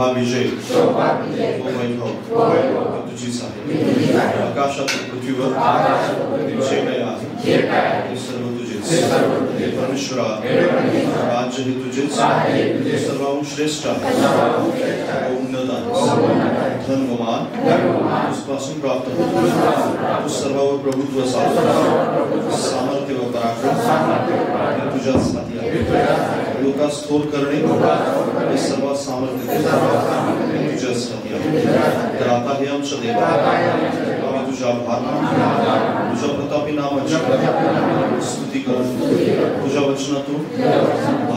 शोभा विजय तुझीच आहे. आकाशात पृथ्वीवर जे काही आहे ते सर्व तुझेच. परमेश्वरा राज्य हे तुझेच, सर्वाहून श्रेष्ठ आहे, उन्नत आहे, धन व मान तुझपासून प्राप्त होतो. तू सर्वावर प्रभुत्व साधतो, सामर्थ्य व पराक्रम तुझ्याच हाती आहे. लोकांस थोर करणे हे सर्वात सामर्थ्य तुझ्याच हाती आहे. तर आता हे आमच्या देवा, आम्ही तुझ्या आभार मानतो, तुझ्या प्रतापी नामाची स्तुती करतो. तुझ्या वचनातून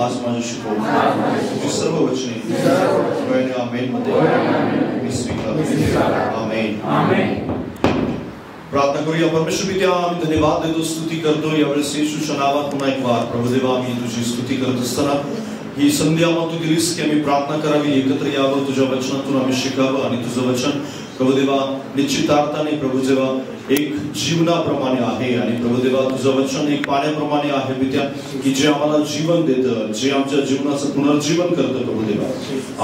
आज माझी शिकव, तुझी सर्व वचने आमेन मध्ये मी स्वीकारतो. आमेन. प्रार्थना करूया. परमेश्वर पित्या, आम्ही धन्यवाद देतो, स्तुती करतो यावेळेस येशूच्या नावात पुन्हा एक वार. प्रभू देवा, आम्ही तुझी स्तुती करत असताना ही संधी आम्हाला तू दिलीस की आम्ही प्रार्थना करावी, एकत्र यावं, तुझ्या वचनातून आम्ही शिकावं. आणि तुझं वचन प्रभू देवा निश्चितार्थाने प्रभू देवा एक जीवनाप्रमाणे आहे. आणि प्रभू देवा तुझं वचन एक पाण्याप्रमाणे आहे पित्या, की जे आम्हाला जीवन देतं, जे आमच्या जीवनाचं पुनर्जीवन करतं प्रभू देवा.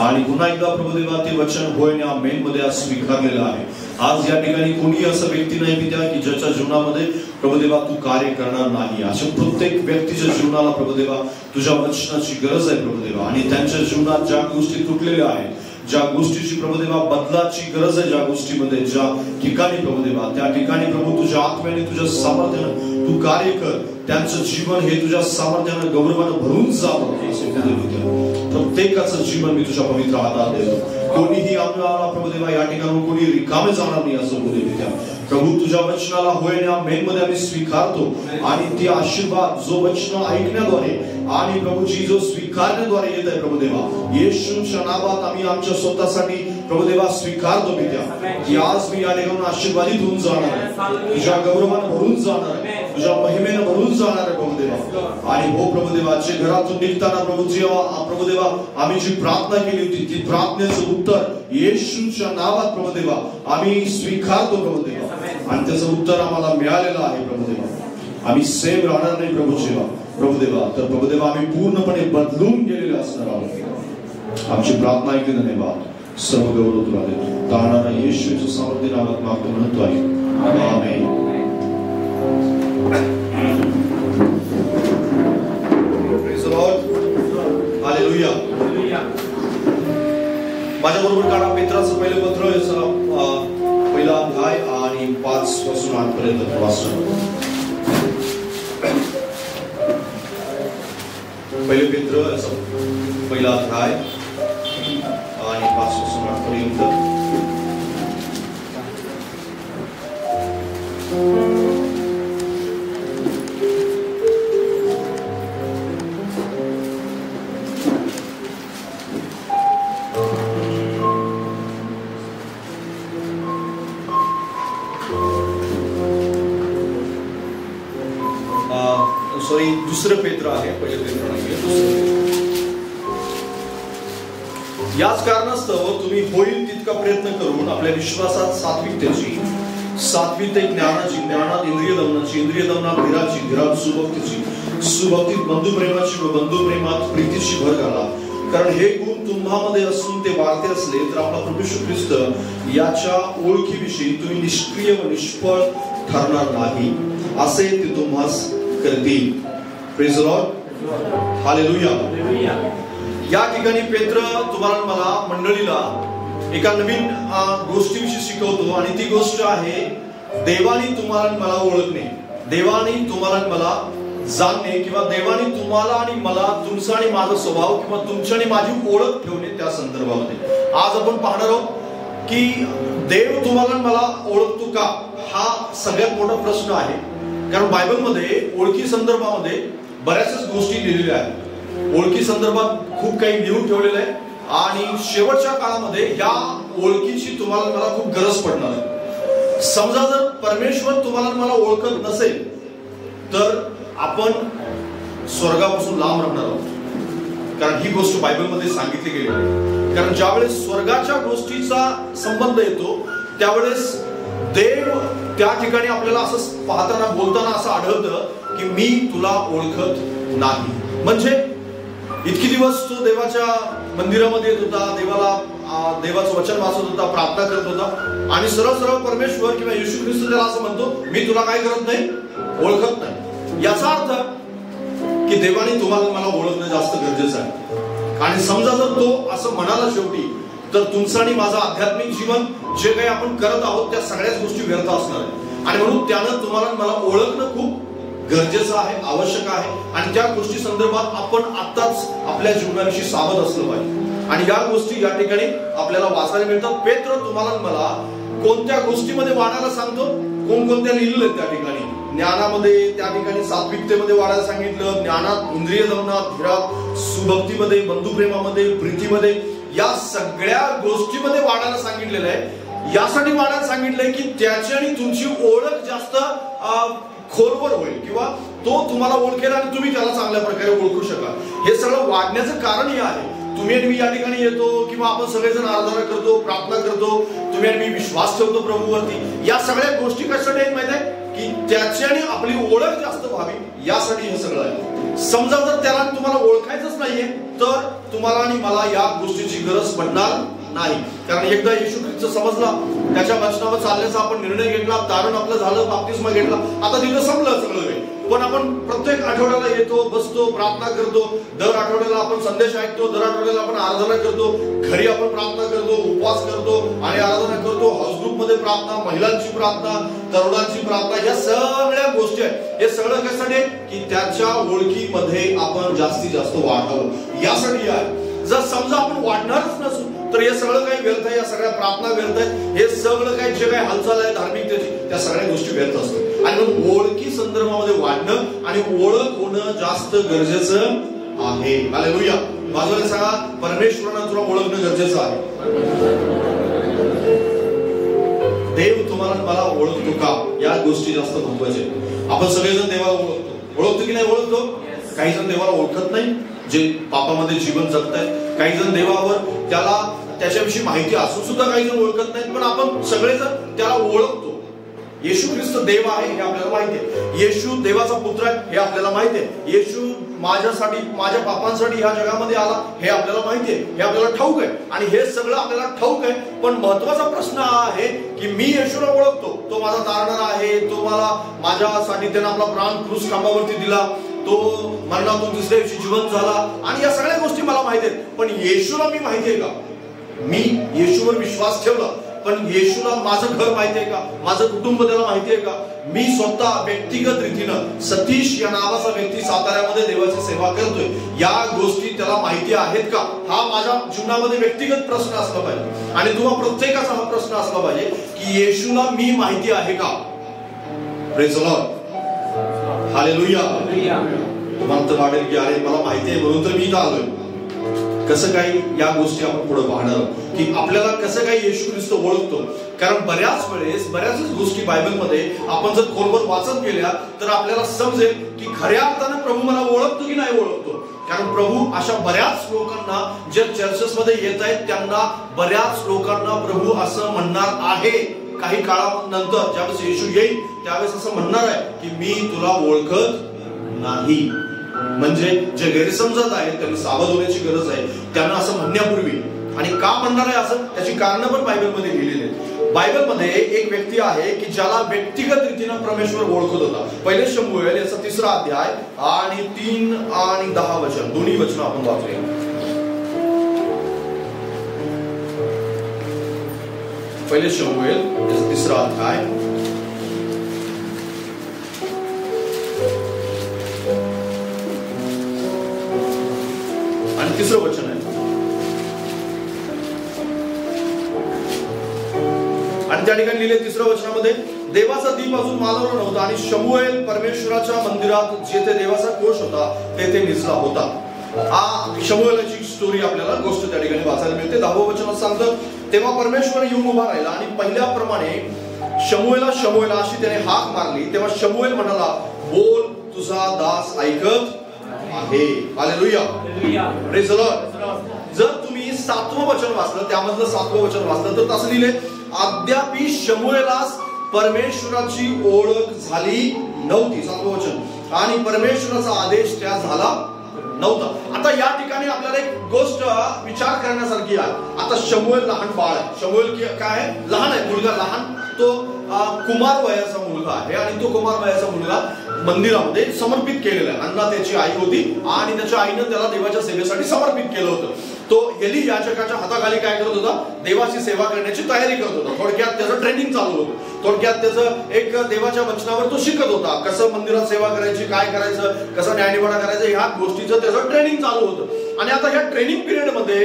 आणि पुन्हा एकदा प्रभू देवा ते वचन होय आणि आमेन मध्ये आज स्वीकारलेलं आहे. आज या ठिकाणी कोणी असं व्यक्ती नाही पित्या की ज्याच्या जीवनामध्ये प्रभू देवा तू कार्य करणार नाही. अशा प्रत्येक व्यक्तीच्या जीवनाला प्रभू देवा तुझ्या वचनाची गरज आहे प्रभू देवा. आणि त्यांच्या जीवनात ज्या गोष्टी तुटलेल्या आहेत, ज्या गोष्टीची प्रभू देवा बदलाची गरज आहे, ज्या गोष्टीमध्ये ज्या ठिकाणी प्रभू देवा त्या ठिकाणी प्रभू तुझ्या आत्म्याने तुझ्या सामर्थ्यानं तू कार्य कर. त्यांचं जीवन हे तुझ्या सामर्थ्यानं गौरवानं भरून जावं. प्रत्येकाचं जीवन मी तुझ्या पवित्र हातात देतो. कोणीही आम्हाला प्रभू देवा या ठिकाणी कोणी रिकामे जाणार नाही असं बोलले पित्या. प्रभू तुझ्या वचनाला होय आणि आमेन मध्ये आम्ही स्वीकारतो. आणि ती आशीर्वाद जो वचन ऐकण्याद्वारे आणि प्रभूची जो स्वीकारण्याद्वारे येत आहे प्रभू देवा, येशूच्या नावात आम्ही आमच्या स्वतःसाठी प्रभू देवा स्वीकारतो पित्या, की आज मी या ठिकाणी आशीर्वादित होऊन जाणार आहे, तुझ्या गौरवानं भरून जाणार आहे, तुझ्या महिमेनं भरून जाणार आहे प्रभू देवा. आणि हो प्रभू देवा जे घरातून निघताना प्रभू देवा आम्ही जी प्रार्थना केली होती ती प्रार्थनेचं उत्तर येशूच्या नावात प्रभू देवा आम्ही स्वीकारतो प्रभू देवा. आणि त्याचं उत्तर आम्हाला मिळालेलं आहे प्रभू देवा. आम्ही सेम राहणार नाही प्रभू सेवा प्रभू देवा. तर प्रभू देवा आम्ही पूर्णपणे बदलून गेलेले असणार आहोत. आमची प्रार्थना ऐकली धन्यवाद. सर्व गौरव तुला देतो. तारणारा येशूच्या सामर्थ्य नावात मागतो म्हणतो आहे. Amen. Praise the lord. Hallelujah. माझ्या बरोबर काढा पेत्राचं पहिलं पत्र, याचा पहिला अध्याय आणि 5 पासून 8 पर्यंत वाचन. पहिले पेत्र याचा पहिला अध्याय आणि 5 पासून 8 पर्यंत. दुसरं पेत्र आहे, पहिलं पेत्र नाहीये. याच कारणास्तव तुम्ही होईल तितका प्रयत्न करून आपल्या विश्वासात सात्विकतेची ज्ञानाची, ज्ञानात इंद्रिय दमनाची, इंद्रिय दमनात धीराची, धीरात सुभक्तीची, सुभक्तीत बंधुप्रेमाची व बंधुप्रेमात प्रीतीची भर घाला. कारण हे गुण तुम्हामध्ये असून ते वाढते असले तर आपला प्रभू येशू ख्रिस्त याच्या ओळखीविषयी तुम्ही निष्क्रिय व निष्फळ ठरणार नाही असे ते तुम्हास करतील. Praise the lord. हालेलुया. या ठिकाणी पेत्र तुम्हाला मला मंडळीला एका नवीन गोष्टीविषयी शिकवतो. आणि ती गोष्ट आहे देवाने तुम्हाला मला ओळखणे, देवाने तुम्हाला मला जाणणे, किंवा देवाने तुम्हाला आणि मला तुमचा आणि माझा स्वभाव किंवा तुमची आणि माझी ओळख ठेवणे. त्या संदर्भामध्ये आज आपण पाहणार आहोत की देव तुम्हाला मला ओळखतो का, हा सगळ्यात मोठा प्रश्न आहे. कारण बायबलमध्ये ओळखी संदर्भामध्ये बऱ्याचच गोष्टी लिहिलेल्या आहेत. ओळखी संदर्भात खूप काही लिहून ठेवलेलं आहे. आणि शेवटच्या काळामध्ये या ओळखीची तुम्हाला मला खूप गरज पडणार आहे. समजा जर परमेश्वर तुम्हाला मला ओळखत नसेल तर आपण स्वर्गापासून लांब राहणार आहोत. कारण ही गोष्ट बायबलमध्ये सांगितली गेली आहे. कारण ज्यावेळेस स्वर्गाच्या गोष्टीचा संबंध येतो त्यावेळेस देव त्या ठिकाणी आपल्याला असं पाहताना बोलताना असं आढळतं की मी तुला ओळखत नाही. म्हणजे इतकी दिवस तो देवाच्या मंदिरामध्ये येत होता, देवाला देवाचं वचन वाचत होता, प्रार्थना करत होता आणि सरळ सरळ परमेश्वर किंवा येशू ख्रिस्त त्याला असं म्हणतो, मी तुला काय करत नाही, ओळखत नाही. याचा अर्थ की देवाने तुम्हाला मला ओळखणं जास्त गरजेचं आहे. आणि समजा जर तो असं म्हणाला शेवटी, तर तुमचं आणि माझं आध्यात्मिक जीवन जे काही आपण करत आहोत त्या सगळ्याच गोष्टी व्यर्थ असणार आहे. आणि म्हणून त्यानं तुम्हाला मला ओळखणं खूप गरजेचं आहे, आवश्यक आहे. आणि त्या गोष्टी संदर्भात आपण आताच आपल्या जीवनाविषयी सावध असलं पाहिजे. आणि या गोष्टी या ठिकाणी आपल्याला वाचायला मिळतात. पेत्र तुम्हाला मला कोणत्या गोष्टीमध्ये वाढायला सांगतो, कोणकोणत्या लिहिलेलं त्या ठिकाणी, ज्ञानामध्ये, त्या ठिकाणी सात्विकतेमध्ये वाढायला सांगितलं, ज्ञानात, इंद्रिय दमनात, धीरात, सुभक्तीमध्ये, बंधुप्रेमामध्ये, प्रीतीमध्ये, या सगळ्या गोष्टीमध्ये वाढायला सांगितलेलं आहे. यासाठी वाढायला सांगितलंय की त्याची आणि तुमची ओळख जास्त खोलवर होईल किंवा तो तुम्हाला ओळखेल आणि तुम्ही त्याला चांगल्या प्रकारे ओळखू शकाल. हे सगळं वाढण्याचं कारण हे आहे. तुम्ही आणि मी या ठिकाणी येतो किंवा आपण सगळेजण आराधना करतो, प्रार्थना करतो, तुम्ही आणि मी विश्वास ठेवतो प्रभूवरती, या सगळ्या गोष्टी कशासाठी आहेत माहिती आहे, की त्याची आणि आपली ओळख जास्त व्हावी यासाठी हे सगळं आहे. समजा जर त्याला तुम्हाला ओळखायचंच नाहीये तर तुम्हाला आणि मला या गोष्टीची गरज पडणार नाही. कारण एकदा येशू ख्रिस्त समजला, त्याच्या वचनावर चालण्याचा आपण निर्णय घेतला, तारण आपलं झालं, बाप्तिस्मा घेतला, आता तिथं संपलं सगळं काही. पण आपण प्रत्येक आठवड्याला येतो, बसतो, प्रार्थना करतो, दर आठवड्याला आपण संदेश ऐकतो, दर आठवड्याला आपण आराधना करतो, घरी आपण प्रार्थना करतो, उपवास करतो आणि आराधना करतो, हाऊस ग्रुप मध्ये प्रार्थना, महिलांची प्रार्थना, तरुणांची प्रार्थना, या सगळ्या गोष्टी आहेत. हे सगळं कशासाठी, की त्याच्या ओळखीमध्ये आपण जास्तीत जास्त वाढावं यासाठी आहे. जर समजा आपण वाढणारच नसू तर हे सगळं काही व्यर्थ आहे, या सगळ्या प्रार्थना व्यर्थ आहे, हे सगळं काही जे काही हालचाल आहे धार्मिकतेची त्या सगळ्या गोष्टी व्यर्थ असतात. आणि म्हणून ओळखी संदर्भामध्ये वाढणं आणि ओळख होणं जास्त गरजेचं आहे. हालेलुया. बाजूला सांगा, परमेश्वरानं तुला ओळखणं गरजेचं आहे. देव तुम्हाला मला ओळखतो का, या गोष्टी जास्त महत्वाच्या. आपण सगळेजण देवाला ओळखतो की नाही ओळखतो. काही जण देवाला ओळखत नाही, जे पापामध्ये जीवन जगतायत. काही जण देवावर त्याच्याविषयी माहिती असून सुद्धा काही जण ओळखत नाहीत. पण आपण सगळेजण त्याला ओळखतो. येशू ख्रिस्त देव आहे हे आपल्याला माहिती आहे. येशू देवाचा पुत्र आहे हे आपल्याला माहिती आहे. येशू माझ्यासाठी, माझ्या पापांसाठी ह्या जगामध्ये आला हे आपल्याला माहिती आहे, हे आपल्याला ठाऊक आहे. आणि हे सगळं आपल्याला ठाऊक आहे. पण महत्वाचा प्रश्न हा आहे की मी येशूला ओळखतो, तो माझा तारणारा आहे, तो मला माझ्यासाठी त्याने आपला प्राण क्रूस खांबावरती दिला, तो मरणातून तिसऱ्या दिवशी जिवंत झाला, आणि या सगळ्या गोष्टी मला माहिती आहेत. पण येशूला मी माहिती आहे का, मी येशूवर विश्वास ठेवला, पण येशूला माझं घर माहिती आहे का, माझं कुटुंब त्याला माहिती आहे का, मी स्वतः व्यक्तिगत रीतीनं सतीश या नावाचा व्यक्ती साताऱ्यामध्ये देवाची सेवा करतोय, या गोष्टी त्याला माहिती आहेत का, हा माझ्या जीवनामध्ये व्यक्तिगत प्रश्न असला पाहिजे. आणि तुम्हा प्रत्येकाचा हा प्रश्न असला पाहिजे की येशूला मी माहिती आहे का. Praise the lord. हालेलुया. तुम्हाला तर वाटेल की अरे मला माहिती आहे म्हणून तर मी इथं आलोय. कसं काही या गोष्टी आपण पुढे पाहणार की आपल्याला कसं काही येशू ख्रिस्त ओळखतो. कारण बऱ्याच गोष्टी बायबलमध्ये आपण जर खोलवर वाचत गेल्या तर आपल्याला समजेल की खऱ्या अर्थानं प्रभू मला ओळखतो की नाही ओळखतो. कारण प्रभू अशा बऱ्याच लोकांना जे चर्चेस मध्ये येत आहेत त्यांना बऱ्याच लोकांना प्रभू असं म्हणणार आहे. काही काळानंतर ज्यावेळेस येशू येईल त्यावेळेस असं म्हणणार आहे की मी तुला ओळखत नाही. म्हणजे जे गैरसमजत आहेत त्यांनी सावध होण्याची गरज आहे त्यांना असं म्हणण्यापूर्वी. आणि का म्हणणार आहे असं, त्याची कारणं पण बायबलमध्ये लिहिलेली आहेत. बायबलमध्ये एक व्यक्ती आहे की ज्याला व्यक्तिगत रीतीनं परमेश्वर ओळखत होता. पहिले शमूएल याचा 3रा अध्याय आणि 3 आणि 10 वचन, दोन्ही वचन आपण वाचूया. पहिले शमूएल याचा 3रा अध्याय आणि 3रं वचन आहे. आणि त्या ठिकाणी लिहिले 3रं वचनामध्ये, देवाचा दीप अजून मालवला नव्हता आणि शमूएल परमेश्वराच्या मंदिरात जेथे देवाचा कोश होता तेथे निजला होता. हा शमूएलची स्टोरी आपल्याला गोष्ट त्या ठिकाणी वाचायला मिळते. 10वं वचनात सांगतं, तेव्हा परमेश्वर येऊन उभा राहिला आणि पहिल्याप्रमाणे शमूएला अशी त्याने हाक मारली. तेव्हा शमूएल म्हणाला, बोल, तुझा दास ऐकत आहे. हालेलुया. Praise the Lord. जर तुम्ही 7वं वचन वाचलं, त्यामधलं 7वं वचन वाचलं तर असं लिहिले, अद्यापि शमूएलास परमेश्वराची ओळख झाली नव्हती. 7वं वचन. आणि परमेश्वराचा आदेश त्या झाला नव्हता. आता या ठिकाणी आपल्याला एक गोष्ट विचार करण्यासारखी आहे. आता शमूएल लहान बाळ आहे. शमूएल काय आहे? लहान आहे, मुलगा लहान. तो कुमार वयाचा मुलगा आहे आणि तो कुमार वयाचा मुलगा मंदिरामध्ये समर्पित केलेला आहे. अन्ना त्याची आई होती आणि त्याच्या आईनं त्याला देवाच्या सेवेसाठी समर्पित केलं होतं. तो एली याजकाच्या हाताखाली काय करत होता? देवाची सेवा करण्याची तयारी करत होता. थोडक्यात त्याचं ट्रेनिंग चालू होतं. थोडक्यात त्याचं एक देवाच्या वचनावर तो शिकत होता. कसं मंदिरात सेवा करायची, काय करायचं, कसं न्यायनिवाडा करायचं, ह्या गोष्टीचं त्याचं ट्रेनिंग चालू होतं. आणि आता ह्या ट्रेनिंग पिरियड मध्ये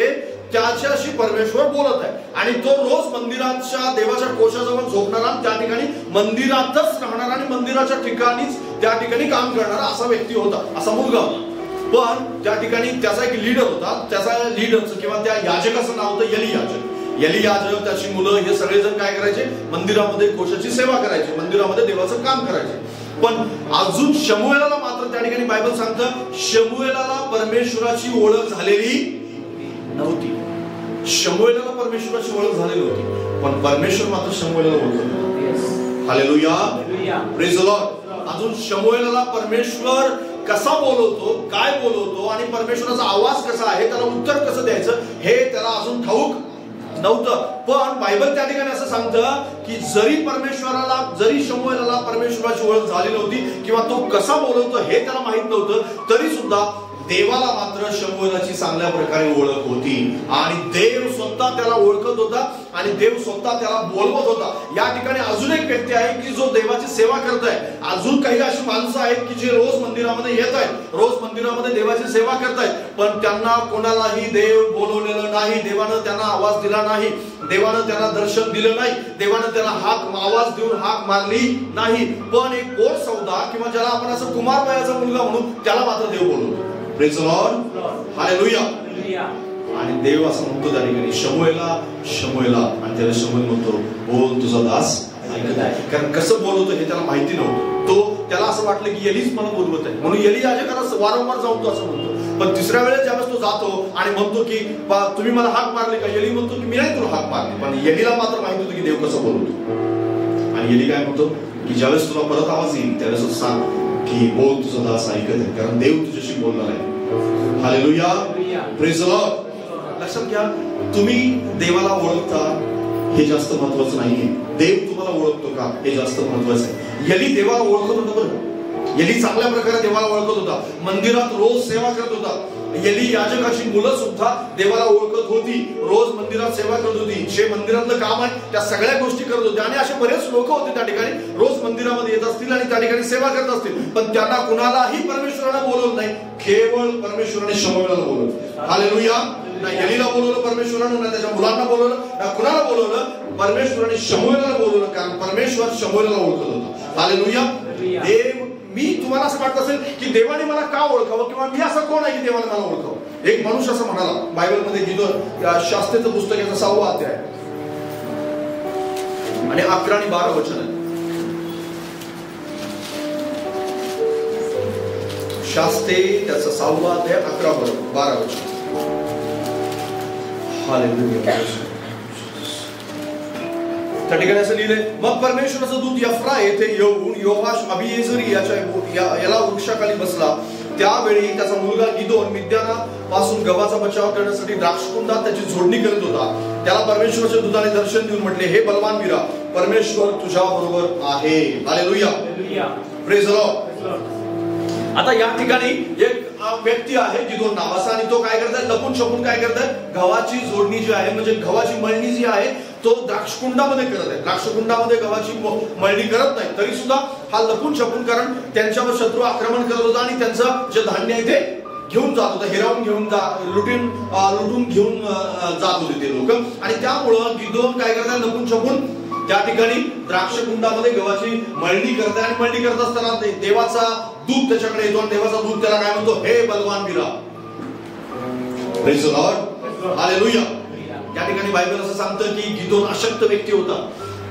त्याच्याशी परमेश्वर बोलत आहे आणि तो रोज मंदिराच्या देवाच्या कोशाजवळ झोपणारा, त्या ठिकाणी मंदिरातच राहणारा आणि मंदिराच्या ठिकाणीच त्या ठिकाणी काम करणारा असा व्यक्ती होता, असा मुलगा होता. पण त्या ठिकाणी त्याचा एक लीडर होता. त्याचा लीडरचं किंवा त्या याजकाचं नाव होतं एली याजक. एली याजक, त्याची मुलं हे सगळेजण काय करायचे? मंदिरामध्ये कोशाची सेवा करायचे, मंदिरामध्ये देवाचं काम करायचे. पण अजून शमूएलाला मात्र त्या ठिकाणी बायबल सांगतं शमूएलाला परमेश्वराची ओळख झालेली नव्हती. शमूएलाला परमेश्वराची ओळख झालेली होती, पण परमेश्वर मात्र शमूएलाला ओळखत होता. Hallelujah, praise the Lord. अजून शमूएलाला परमेश्वर कसा बोलवतो, काय बोलवतो आणि परमेश्वराचा आवाज कसा आहे, त्याला उत्तर कसं द्यायचं हे त्याला अजून ठाऊक नव्हतं. पण बायबल त्या ठिकाणी असं सांगतं की जरी शमूएलाला परमेश्वराची ओळख झाली नव्हती किंवा तो कसा बोलवतो हे त्याला माहित नव्हतं, तरी सुद्धा देवाला मात्र शमूएलाची चांगल्या प्रकारे ओळख होती आणि देव स्वतः त्याला ओळखत होता आणि देव स्वतः त्याला बोलवत होता. या ठिकाणी अजून एक व्यक्ती आहे की जो देवाची सेवा करत आहे. अजून काही अशी माणसं आहेत की जे रोज मंदिरामध्ये येत आहेत, रोज मंदिरामध्ये देवाची सेवा करतायत, पण त्यांना कोणालाही देव बोलवलेलं नाही. देवानं त्यांना आवाज दिला नाही, देवानं त्यांना दर्शन दिलं नाही, देवानं त्यांना आवाज देऊन हाक मारली नाही. पण एक गोड सौदा किंवा ज्याला आपण असं कुमार वयाचा मुलगा म्हणून त्याला मात्र देव बोलवतो. Praise the lord, hallelujah. आणि देव असं म्हणतो त्या ठिकाणी शमूएला आणि त्याला शमूएल म्हणतो बोल तुझा दास ऐकत आहे. कारण कसं बोलवतो हे त्याला माहिती नव्हतं. त्याला असं वाटलं की एलीच मला बोलवत आहे म्हणून एली याजकाला वारंवार जाऊन तो असं म्हणतो. पण तिसऱ्या वेळेस ज्यावेळेस तो जातो आणि म्हणतो की तुम्ही मला हाक मारले का? एली म्हणतो की मी नाही तुला हाक मारली. पण एलीला मात्र माहित होतं की देव कसं बोलवतो. आणि एली काय म्हणतो की ज्यावेळेस तुला परत आवाज येईल त्यावेळेस सांग की बोल तुझा दास ऐकत आहे, कारण देव तुझ्याशी बोलणार आहे. Hallelujah, praise the Lord. लक्षात घ्या, तुम्ही देवाला ओळखता हे जास्त महत्वाचं नाहीये, देव तुम्हाला ओळखतो का हे जास्त महत्वाचं आहे. एली देवाला ओळखत होता. बरं, एली चांगल्या प्रकारे देवाला ओळखत होता, मंदिरात रोज सेवा करत होता. एली याजकाची मुलं सुद्धा देवाला ओळखत होती, रोज मंदिरात सेवा करत होती. जे मंदिरातलं काम आहे त्या सगळ्या गोष्टी करत होते. आणि असे बरेच लोक होते त्या ठिकाणी रोज मंदिरामध्ये येत असतील आणि त्या ठिकाणी सेवा करत असतील, पण त्यांना कुणालाही परमेश्वराने बोलवलं नाही. केवळ परमेश्वराने शमूएलाला बोलवलं. हालेलुया. ना एलीला बोलवलं परमेश्वरानं, ना त्याच्या मुलांना बोलवलं, ना कुणाला बोलवलं? परमेश्वराने शमूएलाला बोलवलं, कारण परमेश्वर शमूएलाला ओळखत होता. हालेलुया. देव, मी तुम्हाला असं वाटत असेल की देवाने मला का ओळखावं किंवा मी असं कोण आहे की देवाने मला ओळखावं? एक मनुष्य असं म्हणाला बायबलमध्ये, गिदोन शास्त्रेचं पुस्तक याचा 6वा अध्याय आणि 11 आणि 12 वचन आहे. शास्त्रे त्याचा 6वा अध्याय 11-12 वचन. हालेलुया. त्या ठिकाणी असं लिहिलंय, मग परमेश्वराचा दूत यफ्रा येथे येऊन योआश अबिएझरी याला वृक्षाखाली बसला. त्यावेळी त्याचा मुलगा गिदोन मिद्यानापासून गव्हाचा बचाव करण्यासाठी द्राक्षकुंडात त्याची जोडणी करत होता. त्याला परमेश्वराच्या दूताने दर्शन देऊन म्हटले, हे बलवान वीरा, परमेश्वर तुझ्या बरोबर आहे. Hallelujah, praise the Lord. आता या ठिकाणी एक व्यक्ती आहे गिदोन नावाचा आणि तो काय करताय? लपून छपून काय करताय? गव्हाची जोडणी जी आहे, म्हणजे गव्हाची मळणी जी आहे तो द्राक्षकुंडामध्ये करत आहे. द्राक्षकुंडामध्ये गव्हाची मळणी करत नाही, तरी सुद्धा हा लपून छपून, कारण त्यांच्यावर शत्रू आक्रमण करत होता आणि त्यांचं जे धान्य आहे ते घेऊन जात होतं, हिरावून घेऊन लुटून घेऊन जात होते ते लोक. आणि त्यामुळं गिदोन काय करतात? लपून छपून त्या ठिकाणी द्राक्षकुंडामध्ये गव्हाची मळणी करते. आणि मळणी करत असताना देवाचा दूत त्याच्याकडे येतो आणि देवाचा दूत त्याला काय म्हणतो? हे बलवान वीरा. Praise the lord, hallelujah. या ठिकाणी बायबल असं सांगतं की गिदोन अशक्त व्यक्ती होता.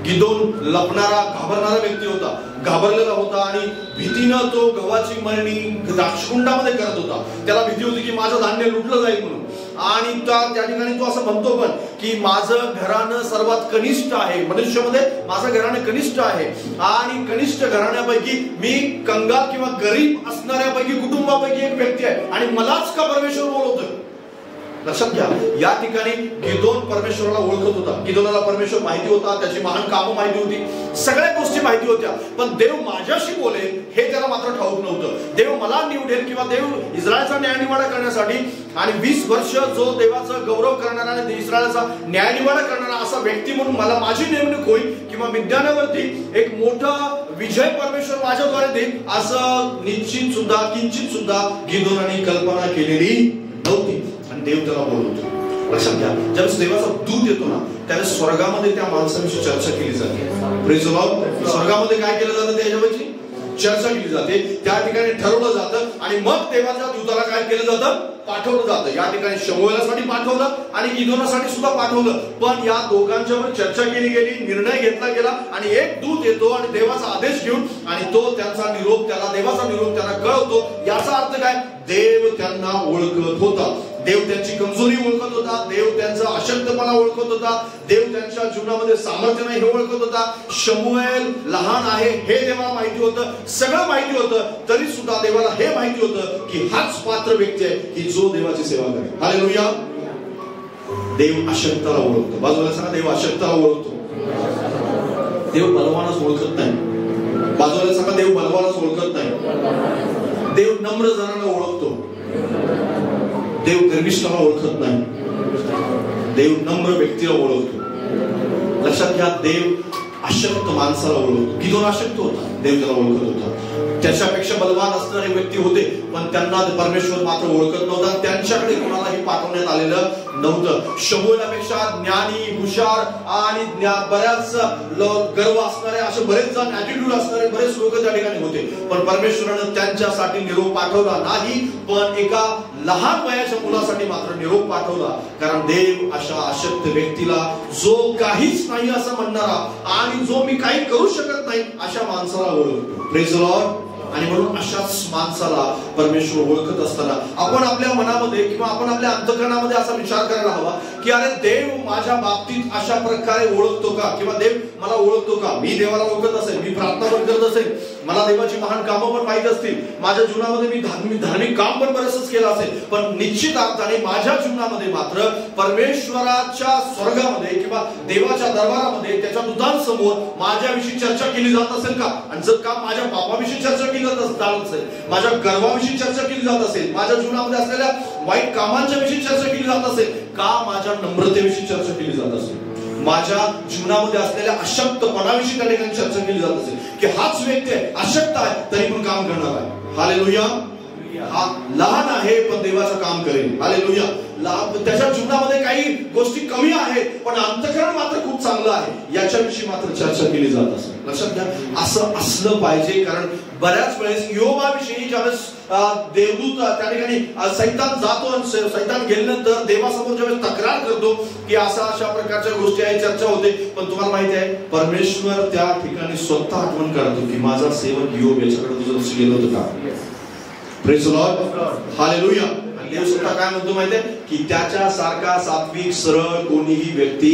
गिदोन लपणारा, घाबरणारा व्यक्ती होता, घाबरलेला होता आणि भीतीनं तो गव्हाची मळणी द्राक्षकुंडामध्ये करत होता. त्याला भीती होती की माझं धान्य लुटलं जाईल म्हणून. आणि त्या ठिकाणी तो असं म्हणतो पण की माझं घराणं सर्वात कनिष्ठ आहे, मनुष्यामध्ये माझं घराणं कनिष्ठ आहे आणि कनिष्ठ घराण्यापैकी मी कंगाल किंवा गरीब असणाऱ्यापैकी कुटुंबापैकी एक व्यक्ती आहे आणि मलाच का परमेश्वर बोलवतोय. लक्षात घ्या, या ठिकाणी गिदोन परमेश्वराला ओळखत होता. गिदोनाला परमेश्वर माहिती होता, त्याची महान कामं माहिती होती, सगळ्या गोष्टी माहिती होत्या, पण देव माझ्याशी बोलेल हे त्याला मात्र ठाऊक नव्हतं. देव मला निवडेल किंवा देव इस्रायलचा न्यायनिवाडा करण्यासाठी आणि 20 वर्ष जो देवाचं गौरव करणारा आणि इस्रायलचा न्यायनिवाडा करणारा असा व्यक्ती म्हणून मला माझी नेमणूक होईल किंवा विज्ञानावरती एक मोठा विजय परमेश्वर माझ्याद्वारे देईल असं निश्चित सुद्धा किंचित सुद्धा गिदोनाने कल्पना केलेली नव्हती. देव त्याला बोलवतो. लक्षात घ्या, ज्यावेळेस देवाचा दूत येतो ना त्यावेळेस स्वर्गामध्ये त्या माणसाविषयी चर्चा केली जाते. Praise the Lord. स्वर्गामध्ये काय केलं जातं त्याच्याविषयी चर्चा केली जाते, त्या ठिकाणी ठरवलं जातं आणि मग देवाच्या दूताला काय केलं जातं, पाठवलं जातं. या ठिकाणी शमूएलासाठी पाठवलं आणि गिदोनासाठी सुद्धा पाठवलं, पण या दोघांच्यावर चर्चा केली गेली, निर्णय घेतला गेला आणि एक दूत येतो आणि देवाचा आदेश घेऊन आणि तो त्यांचा निरोप देवाचा निरोप त्यांना कळवतो. याचा अर्थ काय, देव त्यांना ओळखत होता, देव त्यांची कमजोरी ओळखत होता, देव त्यांचा अशक्तपणा ओळखत होता, देव त्यांच्या जीवनामध्ये सामर्थ्य नाही हे ओळखत होता. शमूएल लहान आहे हे देवाला माहिती होतं, सगळं माहिती होतं, तरी सुद्धा देवाला हे माहिती होतं की हाच पात्र व्यक्ती आहे की जो देवाची सेवा करेल. हालेलुया. देव अशक्ताला ओळखतो. बाजूला सांगा, देव अशक्ताला ओळखतो. देव बलवानच ओळखत नाही. बाजूला सांगा, देव बलवानच ओळखत नाही. देव नम्र जनांना ओळखतो, देव गर्विष्ठाला ओळखत नाही. देव नम्र व्यक्तीला ओळखतो. लक्षात घ्या, देव अशक्त माणसाला ओळखतो. गिदोन अशक्त होता, देव त्याला ओळखत होता. त्याच्यापेक्षा बलवान असणारे व्यक्ती होते, पण त्यांना परमेश्वर मात्र ओळखत नव्हता, त्यांच्याकडे कोणालाही पाठवण्यात आलेलं नव्हतं. शमूएलापेक्षा ज्ञानी, हुशार आणि बऱ्याच गर्व असणारे असे बरेच जण, ऍटिट्यूड असणारे बरेच लोक त्या ठिकाणी होते, पण परमेश्वरानं त्यांच्यासाठी निरोप पाठवला नाही, पण एका लहान वयाच्या मुलासाठी मात्र निरोप पाठवला. कारण देव अशा अशक्त व्यक्तीला, जो काहीच नाही असं म्हणणारा आणि जो मी काही करू शकत नाही अशा माणसाला ओळखतो. Praise the Lord. आणि म्हणून अशाच माणसाला परमेश्वर ओळखत असताना आपण आपल्या मनामध्ये किंवा आपण आपल्या अंतःकरणामध्ये असा विचार करायला हवा की अरे देव माझ्या बाबतीत अशा प्रकारे ओळखतो का, किंवा देव मला ओळखतो का. मी देवाला ओळखत असेल, मी प्रार्थना पण करत असेल, मला देवाची महान कामं पण माहित असतील, माझ्या जीवनामध्ये मी धार्मिक काम पण बरंच केलं असेल, पण निश्चित अर्थाने माझ्या जीवनामध्ये मात्र परमेश्वराच्या स्वर्गामध्ये किंवा देवाच्या दरबारामध्ये त्याच्या दूतांसमोर माझ्याविषयी चर्चा केली जात असेल का. आणि जर का माझ्या पापाविषयी चर्चा केली जात असेल, माझ्या गर्वाविषयी चर्चा केली जात असेल, माझ्या जीवनामध्ये असलेल्या वाईट कामांच्या विषयी चर्चा केली जात असेल का, माझ्या नम्रतेविषयी चर्चा केली जात असेल, माझ्या जीवनामध्ये असलेल्या अशक्तपणाविषयी त्या ठिकाणी चर्चा केली जात असेल की हाच व्यक्ती आहे, अशक्त आहे तरी पण काम करणार आहे. हालेलुया. हा लहान आहे पण देवाचं काम करेल. हालेलुया. त्याच्या जीवनामध्ये काही गोष्टी कमी आहेत पण अंतःकरण मात्र खूप चांगलं आहे, याच्याविषयी मात्र चर्चा केली जात असेल. लक्षात घ्या, असं असलं पाहिजे. कारण बऱ्याच वेळेस योबाविषयी ज्यावेळेस देवदूत त्या ठिकाणी सैतान जातो, सैतान गेल्यानंतर देवासमोर ज्यावेळेस तक्रार करतो की अशा प्रकारच्या गोष्टी आहेत, चर्चा होते, पण तुम्हाला माहिती आहे परमेश्वर त्या ठिकाणी स्वतः आठवण करतो की माझा सेवक योब याच्याकडे तुझं लक्ष गेलं होतं का. Praise the lord. हालेलुया. देव स्वतः काय म्हणतो माहितीये की त्याच्या सारखा सात्विक सरळ कोणीही व्यक्ती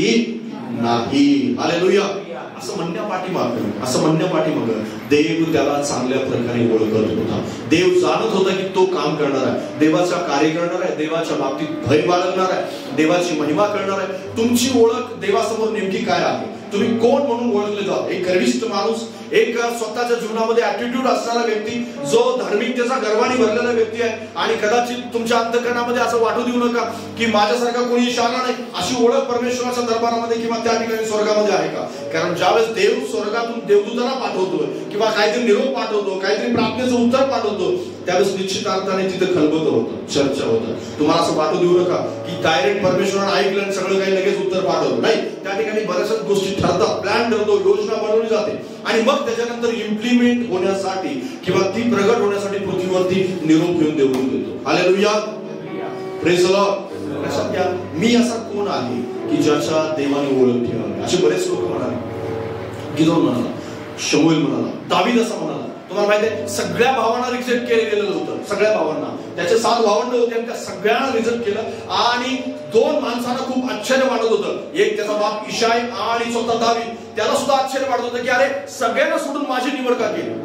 नाही. हालेलुया. असं म्हणण्यापाठीमाग देव त्याला चांगल्या प्रकारे ओळखत होता. देव जाणत होता की तो काम करणार आहे, देवाचा कार्य करणार आहे, देवाच्या बाबतीत भय बाळगणार आहे, देवाची महिमा करणार आहे. तुमची ओळख देवासमोर नेमकी काय आहे, तुम्ही कोण म्हणून ओळखले जात. एक गर्विष्ठ माणूस, एक स्वतःच्या जीवनामध्ये ऍटिट्यूड असणारा व्यक्ती, जो धार्मिकतेचा गर्वाने भरलेला व्यक्ती आहे, आणि कदाचित तुमच्या अंतःकरणामध्ये असं वाटू देऊ नका की माझ्यासारखा कोणी शाळा नाही, अशी ओळख परमेश्वराच्या दरबारामध्ये किंवा त्या ठिकाणी स्वर्गामध्ये आहे का. कारण ज्यावेळेस देव स्वर्गातून देवदूतांना पाठवतो किंवा काहीतरी निरोप पाठवतो, काहीतरी प्रार्थनेचं उत्तर पाठवतो, त्यावेळेस निश्चित अर्थाने तिथे खलबत होतं, चर्चा होतं. तुम्हाला असं वाटू देऊ नका की डायरेक्ट परमेश्वरानं ऐकलं आणि सगळं काही लगेच उत्तर पाठवलं. नाही, त्या ठिकाणी बऱ्याचशा गोष्टी ठरतात, प्लॅन ठरतो, योजना बनवली जाते आणि मग त्याच्यानंतर इम्प्लिमेंट होण्यासाठी किंवा ती प्रगट होण्यासाठी पृथ्वीवरती निरोप घेऊन देऊन देतो. हालेलुया. Praise the Lord. लक्षात घ्या, मी असा कोण आहे की ज्याच्या देवाने ओळख ठेवावी. असे बरेच लोक म्हणाले. गिदोन म्हणाला, शमूएल म्हणाला, दावीद असा म्हणाला तुम्हाला माहिती आहे सगळ्या भावांना रिजेक्ट केलेलं होतं, सगळ्या भावांना. त्याचे 7 भावंड होते आणि त्या सगळ्यांना रिजेक्ट केलं. आणि 2 माणसांना खूप आश्चर्य वाटत होतं. एक त्याचा बाप इशाय आणि स्वतः दावीद, त्याला सुद्धा आश्चर्य वाटत होतं की अरे सगळ्यांना सोडून माझी निवड का केली,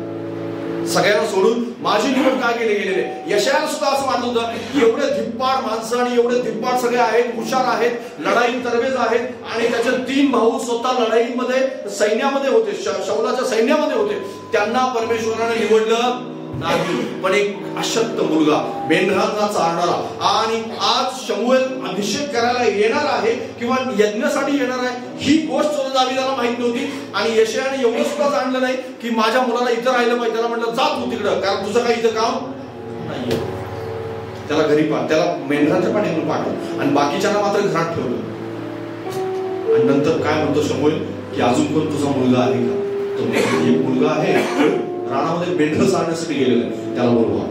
सगळ्यांना सोडून माझी निवड का केली गेलेली. यशायाला सुद्धा असं वाटत होतं की एवढे धिप्पाड माणसं आणि एवढे धिप्पाड सगळे आहेत, हुशार आहेत, लढाई तरवेज आहेत, आणि त्याचे 3 भाऊ स्वतः लढाईमध्ये सैन्यामध्ये होते, शौलाच्या सैन्यामध्ये होते, त्यांना परमेश्वराने निवडलं नाही. पण एक अशक्त मुलगा, मेंढरांना चारणारा, आणि आज शमूएल अभिषेक करायला येणार आहे किंवा यज्ञासाठी येणार आहे ही गोष्ट दावीदाला माहित नव्हती. आणि यशायाने एवढं सुद्धा जाणलं नाही की माझ्या मुलाला इथं राहिलं पाहिजे. त्याला म्हटलं जा तू तिकडं, कारण तुझं काही इथं काम नाहीये. त्याला घरी त्याला मेंढरांच्या पाठीतून पाठवलं आणि बाकीच्यांना मात्र घरात ठेवलं. आणि नंतर काय म्हणतो शमूएल की अजून कोण तुझा मुलगा आहे का? तो एक मुलगा आहे राणामध्ये मेंढर चालण्यासाठी गेलेला आहे, त्याला बोलवा.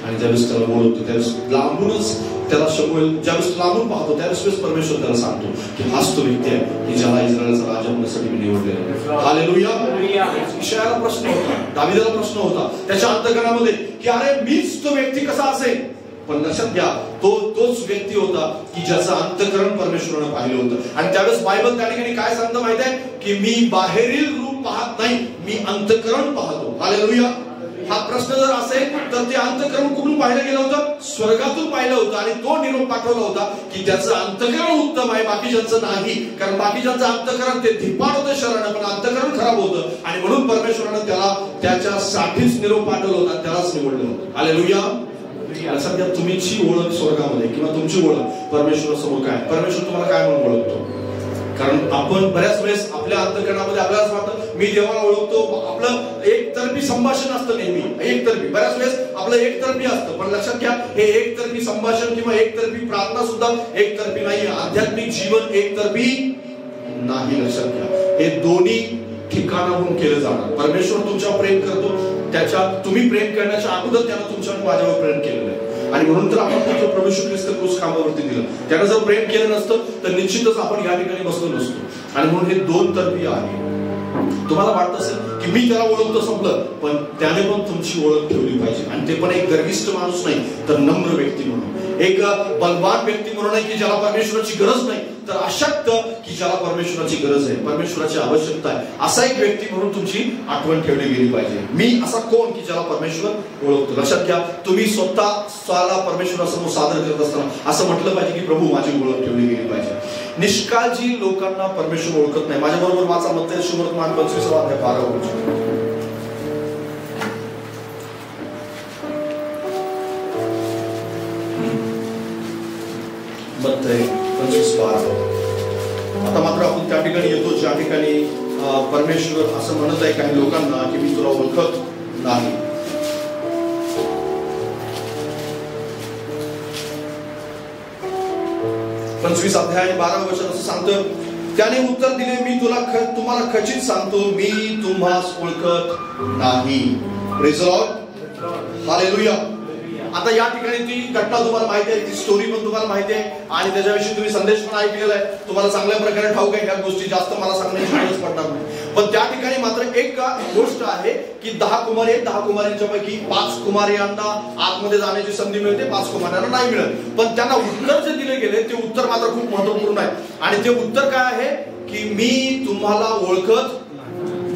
आणि ज्यावेळेस त्याला बोलवतो त्यावेळेस लांबूनच त्याला शमूएल ज्यावेळेस लांबून पाहतो त्यावेळेस परमेश्वर त्याला सांगतो की हाच तो व्यक्ती आहे की ज्याला इस्रायलचा राजा होण्यासाठी मी निवडलेला आहे. हालेलुया. इशायाला प्रश्न होता, दावीदाला प्रश्न होता त्याच्या अंतःकरणामध्ये की अरे मीच तो व्यक्ती कसा असेल. पण लक्षात घ्या तोच व्यक्ती होता की ज्याचं अंतःकरण परमेश्वराने पाहिलं होतं. आणि त्यावेळेस बायबल त्या ठिकाणी काय सांगतं माहिती आहे की मी बाहेरील रूप पाहत नाही, मी अंतःकरण पाहतो. हालेलुया. हा प्रश्न जर असेल तर ते अंतःकरण कुठून पाहिलं गेलं होतं? स्वर्गातून पाहिलं होतं. आणि तो निरोप पाठवला होता की त्याचं अंतःकरण उत्तम आहे, बाकीच्यांचं नाही. कारण बाकीच्यांचं अंतःकरण ते धिप्पाड होतं शरीरानं, पण अंतःकरण खराब होतं. आणि म्हणून परमेश्वरानं त्याला त्याच्यासाठीच निरोप पाठवला होता, त्यालाच निवडलं होतं. हालेलुया. सध्या तुमची ओळख स्वर्गामध्ये किंवा तुमची ओळख परमेश्वरासमोर काय? परमेश्वर तुम्हाला काय म्हणून ओळखतो? कारण आपण बऱ्याच वेळेस आपल्या अंतःकरणामध्ये आपल्याला वाटतं मी देवाला ओळखतो. आपलं एकतर्फी संभाषण असतं नेहमी, एकतर्फी. बऱ्याच वेळेस आपलं एकतर्फी असतं. पण लक्षात घ्या हे एकतर्फी संभाषण किंवा एकतर्फी प्रार्थना सुद्धा एकतर्फी नाही. आध्यात्मिक जीवन एकतर्फी नाही. लक्षात घ्या हे दोन्ही ठिकाणाहून केलं जाणार. परमेश्वर तुमच्यावर प्रेम करतो, तुम्ही प्रेम करण्याच्या अगोदर त्यानं तुमच्यावर माझ्यावर प्रेम केलेलं आहे. आणि म्हणून तर आपण प्रभू येशू ख्रिस्त क्रूस खांबावरती दिलं. त्यानं जर प्रेम केलं नसतं तर निश्चितच आपण या ठिकाणी बसलो नसतो. आणि म्हणून हे 2 तर्फी आहे. तुम्हाला वाटत असेल की मी त्याला ओळखतो संपलं, पण त्याने पण तुमची ओळख ठेवली पाहिजे. आणि ते पण एक गर्विष्ठ माणूस नाही तर नम्र व्यक्ती म्हणून, एक बलवान व्यक्ती म्हणून नाही की ज्याला परमेश्वराची गरज नाही, तर अशक्त की ज्याला परमेश्वराची गरज आहे, परमेश्वराची आवश्यकता आहे, असा एक व्यक्ती म्हणून तुमची आठवण ठेवली गेली पाहिजे. मी असा कोण की ज्याला परमेश्वर ओळखतो. लक्षात घ्या तुम्ही स्वतःला परमेश्वरासमोर सादर करत असताना असं म्हटलं पाहिजे की प्रभू माझी ओळख ठेवली गेली पाहिजे. निष्काळजी लोकांना परमेश्वर ओळखत नाही. माझ्या बरोबर वाचा मत्तेय सुवर्तमान 25 अध्याय 12 वचन. मत्तेय 25:12. आता मात्र आपण त्या ठिकाणी येतो ज्या ठिकाणी परमेश्वर असं म्हणत आहे काही लोकांना की मी तुला ओळखत नाही. पंचवीस अध्याय 12 वचन असं सांगतं, त्याने उत्तर दिले मी तुम्हाला खचित सांगतो मी तुम्हास ओळखत नाही. Praise the lord. हालेलुया. आता या ठिकाणी ती घटना तुम्हाला माहिती आहे, ती स्टोरी पण तुम्हाला माहिती आहे आणि त्याच्याविषयी तुम्ही संदेश पण ऐकलेला आहे. तुम्हाला चांगल्या प्रकारे ठाऊक आहे ह्या गोष्टी, जास्त मला सांगण्याची गरज पडणार नाही. पण त्या ठिकाणी मात्र एक गोष्ट आहे की 10 कुमारी आहेत. 10 कुमारींच्या पैकी 5 कुमारियांना आतमध्ये जाण्याची संधी मिळते, 5 कुमारांना नाही मिळत. पण त्यांना उत्तर जे दिले गेले ते उत्तर मात्र खूप महत्वपूर्ण आहे. आणि ते उत्तर काय आहे की मी तुम्हाला ओळखत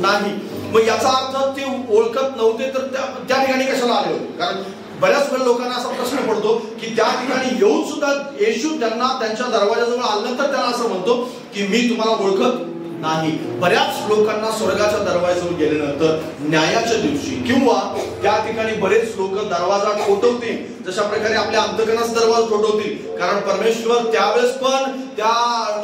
नाही. मग याचा अर्थ ते ओळखत नव्हते तर त्या ठिकाणी कशाला आले होते? कारण बऱ्याच वेळ लोकांना असा प्रश्न पडतो की त्या ठिकाणी येऊन सुद्धा येशू त्यांना त्यांच्या दरवाजाजवळ आल्यानंतर त्याला असं म्हणतो की मी तुम्हाला ओळखत नाही. बऱ्याच लोकांना स्वर्गाच्या दरवाजाजवळ गेल्यानंतर न्यायाच्या दिवशी किंवा त्या ठिकाणी बरेच लोक दरवाजा ठोठवतील, जशा प्रकारे आपल्या अंतःकरणाचा दरवाजा ठोठवतील. कारण परमेश्वर त्यावेळेस पण त्या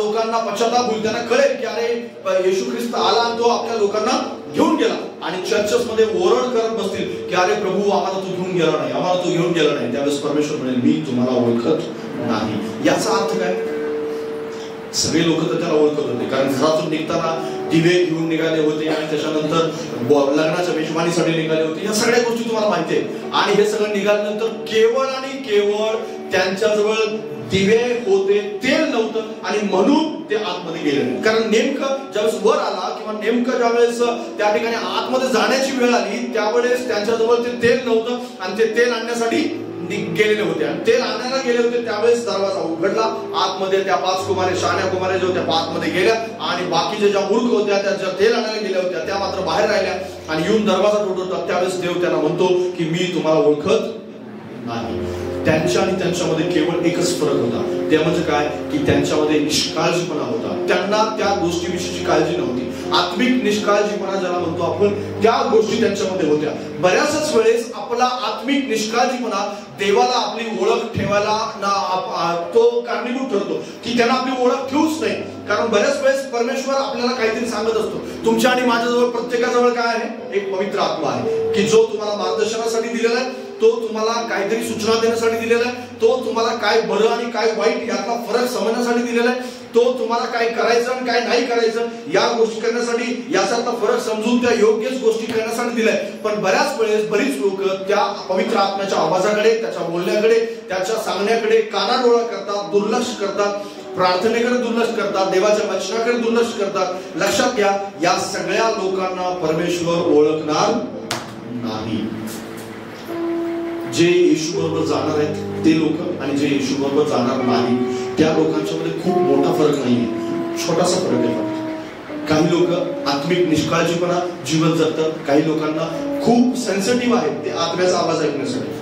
लोकांना पश्चाताप होईल, त्यांना कळेल की अरे येशू ख्रिस्त आला आणि तो आपल्या लोकांना घेऊन गेला. आणि चर्चेस मध्ये ओरड करत बसतील की अरे प्रभू आम्हाला तू घेऊन गेला नाही, आम्हाला तू घेऊन गेला नाही. त्यावेळेस परमेश्वर म्हणेल मी तुम्हाला ओळखत नाही. याचा अर्थ काय? सगळे लोक तर त्याला ओळखत होते, कारण घरातून निघताना दिवे घेऊन निघाले होते आणि त्याच्यानंतर लग्नाच्या मेजवानीसाठी निघाले होते. या सगळ्या गोष्टी तुम्हाला माहिती आहे. आणि हे सगळं निघाल्यानंतर केवळ आणि केवळ त्यांच्याजवळ दिवे होते, तेल नव्हतं आणि म्हणून ते आतमध्ये गेले नाही. कारण नेमकं ज्यावेळेस वर आला किंवा नेमकं ज्यावेळेस त्या ठिकाणी आतमध्ये जाण्याची वेळ आली त्यावेळेस त्यांच्याजवळ ते तेल नव्हतं आणि ते तेल आणण्यासाठी गेलेले होते. आणि तेल आणायला गेले होते त्यावेळेस दरवाजा उघडला. आतमध्ये त्या 5 कुमारी, शहाण्या कुमारी ज्या होत्या आतमध्ये गेल्या आणि बाकीच्या ज्या मूर्ख होत्या त्या ज्या तेल आणायला गेल्या होत्या त्या मात्र बाहेर राहिल्या आणि येऊन दरवाजा ठोठवतात. त्यावेळेस देव त्यांना म्हणतो की मी तुम्हाला ओळखत नाही. त्यांच्या आणि त्यांच्यामध्ये केवळ एकच फरक होता, ते म्हणजे काय की त्यांच्यामध्ये निष्काळजीपणा होता. त्यांना त्या गोष्टीविषयीची काळजी नव्हती. आत्मिक निष्काळजीपणा ज्याला म्हणतो आपण, त्या गोष्टी त्यांच्यामध्ये होत्या. बऱ्याचच वेळेस आपला आत्मिक निष्काळजीपणा देवाला आपली ओळख ठेवायला तो कारणीभूत ठरतो की त्यांना आपली ओळख ठेवूच नाही. कारण बऱ्याच वेळेस परमेश्वर आपल्याला काहीतरी सांगत असतो. तुमच्या आणि माझ्याजवळ प्रत्येकाजवळ काय आहे? एक पवित्र आत्मा आहे की जो तुम्हाला मार्गदर्शनासाठी दिलेला आहे, तो तुम्हाला काहीतरी सूचना देण्यासाठी दिलेला आहे, तो तुम्हाला काय बरं आणि काय वाईट यातला फरक समजण्यासाठी दिलेला आहे, तो तुम्हाला काय करायचं आणि काय नाही करायचं या गोष्टी करण्यासाठी, याच्यातला फरक समजून त्या योग्यच गोष्टी करण्यासाठी दिलाय. पण बऱ्याच वेळेस बरीच लोक त्या पवित्र आत्म्याच्या आवाजाकडे, त्याच्या बोलण्याकडे, त्याच्या सांगण्याकडे कानाडोळा करतात, दुर्लक्ष करतात, प्रार्थनेकडे दुर्लक्ष करतात, देवाच्या वचनाकडे दुर्लक्ष करतात. लक्षात घ्या, या सगळ्या लोकांना परमेश्वर ओळखणार नाही. जे येशू बरोबर जाणार आहेत ते लोक आणि जे येशू बरोबर जाणार नाही त्या लोकांच्या मध्ये खूप मोठा फरक नाहीये, छोटासा फरक आहे. काही लोक आत्मिक निष्काळजीपणा जीवन जगतात, काही लोकांना खूप सेन्सिटिव्ह आहेत ते आत्म्याचा आवाज ऐकण्यासाठी,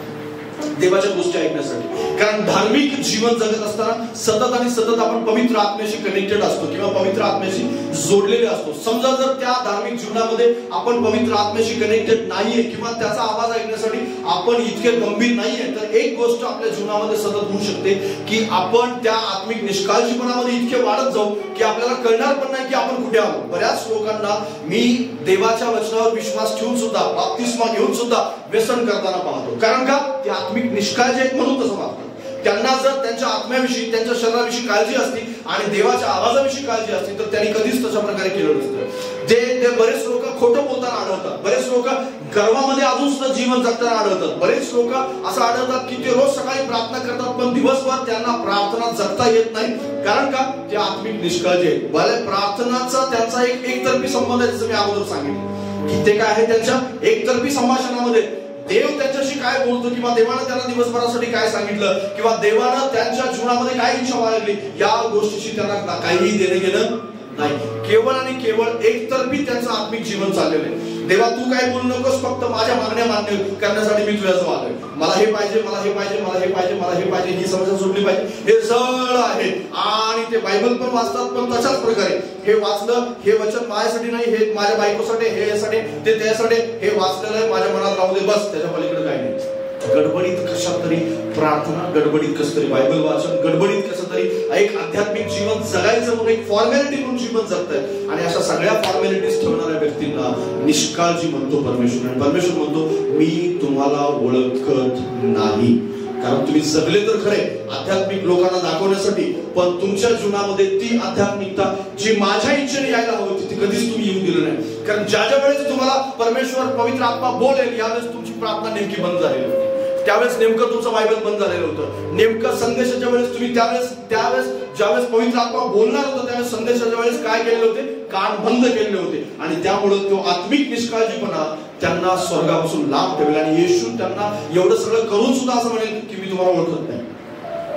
देवाच्या गोष्टी ऐकण्यासाठी. कारण धार्मिक जीवन जगत असताना सतत आणि सतत आपण पवित्र आत्म्याशी कनेक्टेड असतो किंवा पवित्र आत्म्याशी जोडलेले असतो. समजा जर त्या धार्मिक जीवनामध्ये आपण पवित्र आत्म्याशी कनेक्टेड नाहीये किंवा त्याचा आवाज ऐकण्यासाठी आपण इतके गंभीर नाहीये, तर एक गोष्ट आपल्या जीवनामध्ये सतत होऊ शकते की आपण त्या आत्मिक निष्काळजीपणामध्ये इतके वाढत जाऊ की आपल्याला कळणार पण नाही की आपण कुठे आलो. बऱ्याच लोकांना मी देवाच्या वचनावर विश्वास ठेवून सुद्धा, बाप्तिस्मा घेऊन सुद्धा व्यसन करताना पाहतो. कारण का? ते आत्मिक निष्काळजी आहेत म्हणून तसं वागतात. त्यांना जर त्यांच्या आत्म्याविषयी, त्यांच्या शरीराविषयी काळजी असती आणि देवाच्या आवाजाविषयी काळजी असती तर त्यांनी कधीच तशा प्रकारे केलं नसतं. ते बरेच लोक खोटं बोलताना आढळतात, बरेच लोक गर्वामध्ये अजून सुद्धा जीवन जगताना आढळतात, बरेच लोक असं आढळतात की ते रोज सकाळी प्रार्थना करतात पण दिवसभर त्यांना प्रार्थना जगता येत नाही. कारण का? ते आत्मिक निष्काळजी आहेत. भले प्रार्थनाचा त्यांचा एकतर्फी संबंध आहे, जसं मी अगोदर सांगितलं की ते काय आहे, त्यांच्या एकतर्फी संभाषणामध्ये देव त्यांच्याशी काय बोलतो किंवा देवानं त्यांना दिवसभरासाठी काय सांगितलं किंवा देवानं त्यांच्या जीवनामध्ये काय इच्छा बाळगली या गोष्टीशी त्यांना काहीही देणं घेणं नाही. केवळ आणि केवळ एकतर्फी त्यांचं आत्मिक जीवन चाललेलं आहे. देवा तू काय बोलू नकोस, फक्त माझ्या मागण्या मान्य करण्यासाठी मी तुझ्याजवळ आलोय. मला हे पाहिजे, मला हे पाहिजे, मला हे पाहिजे, मला हे पाहिजे, ही समस्या सुटली पाहिजे. हे सरळ आहे आणि ते बायबल पण वाचतात पण तशाच प्रकारे हे वाचलं, हे वचन माझ्यासाठी नाही, हे माझ्या बायकोसाठी, हे यासाठी, ते त्यासाठी, हे वाचलेलं आहे माझ्या मनात राहू दे, बस त्याच्या पलीकडे काय नाही. गडबडीत कशात तरी प्रार्थना, गडबडीत कसं तरी बायबल वाचन, गडबडीत कसं तरी एक आध्यात्मिक जीवन जगायचं म्हणून एक फॉर्मॅलिटी म्हणून जीवन जगतंय. आणि अशा सगळ्या फॉर्मॅलिटीज ठेवणाऱ्या व्यक्तींना निष्काळजी म्हणतो परमेश्वर. आणि परमेश्वर म्हणतो मी तुम्हाला ओळखत नाही. कारण तुम्ही जगले तर खरे आध्यात्मिक लोकांना दाखवण्यासाठी, पण तुमच्या जीवनामध्ये ती आध्यात्मिकता जी माझ्या इच्छेने यायला हवी होती ती कधीच तुम्ही येऊन दिलं नाही. कारण ज्या वेळेस तुम्हाला परमेश्वर पवित्र आत्मा बोलेल यावेळेस तुमची प्रार्थना नेमकी बंद झालेली होती. त्यावेळेस नेमकं तुमचं बायबल बंद झालेलं होतं. नेमकं संदेशाच्या वेळेस तुम्ही त्यावेळेस ज्यावेळेस पवित्र आत्मा बोलणार होता त्यावेळेस संदेशाच्या वेळेस काय केलेले होते? कान बंद केलेले होते. आणि त्यामुळे तो आत्मिक निष्काळजीपणा त्यांना स्वर्गापासून लांब ठेवला. आणि येशू त्यांना एवढं सगळं करून सुद्धा असं म्हणेल की मी तुम्हाला ओळखत नाही.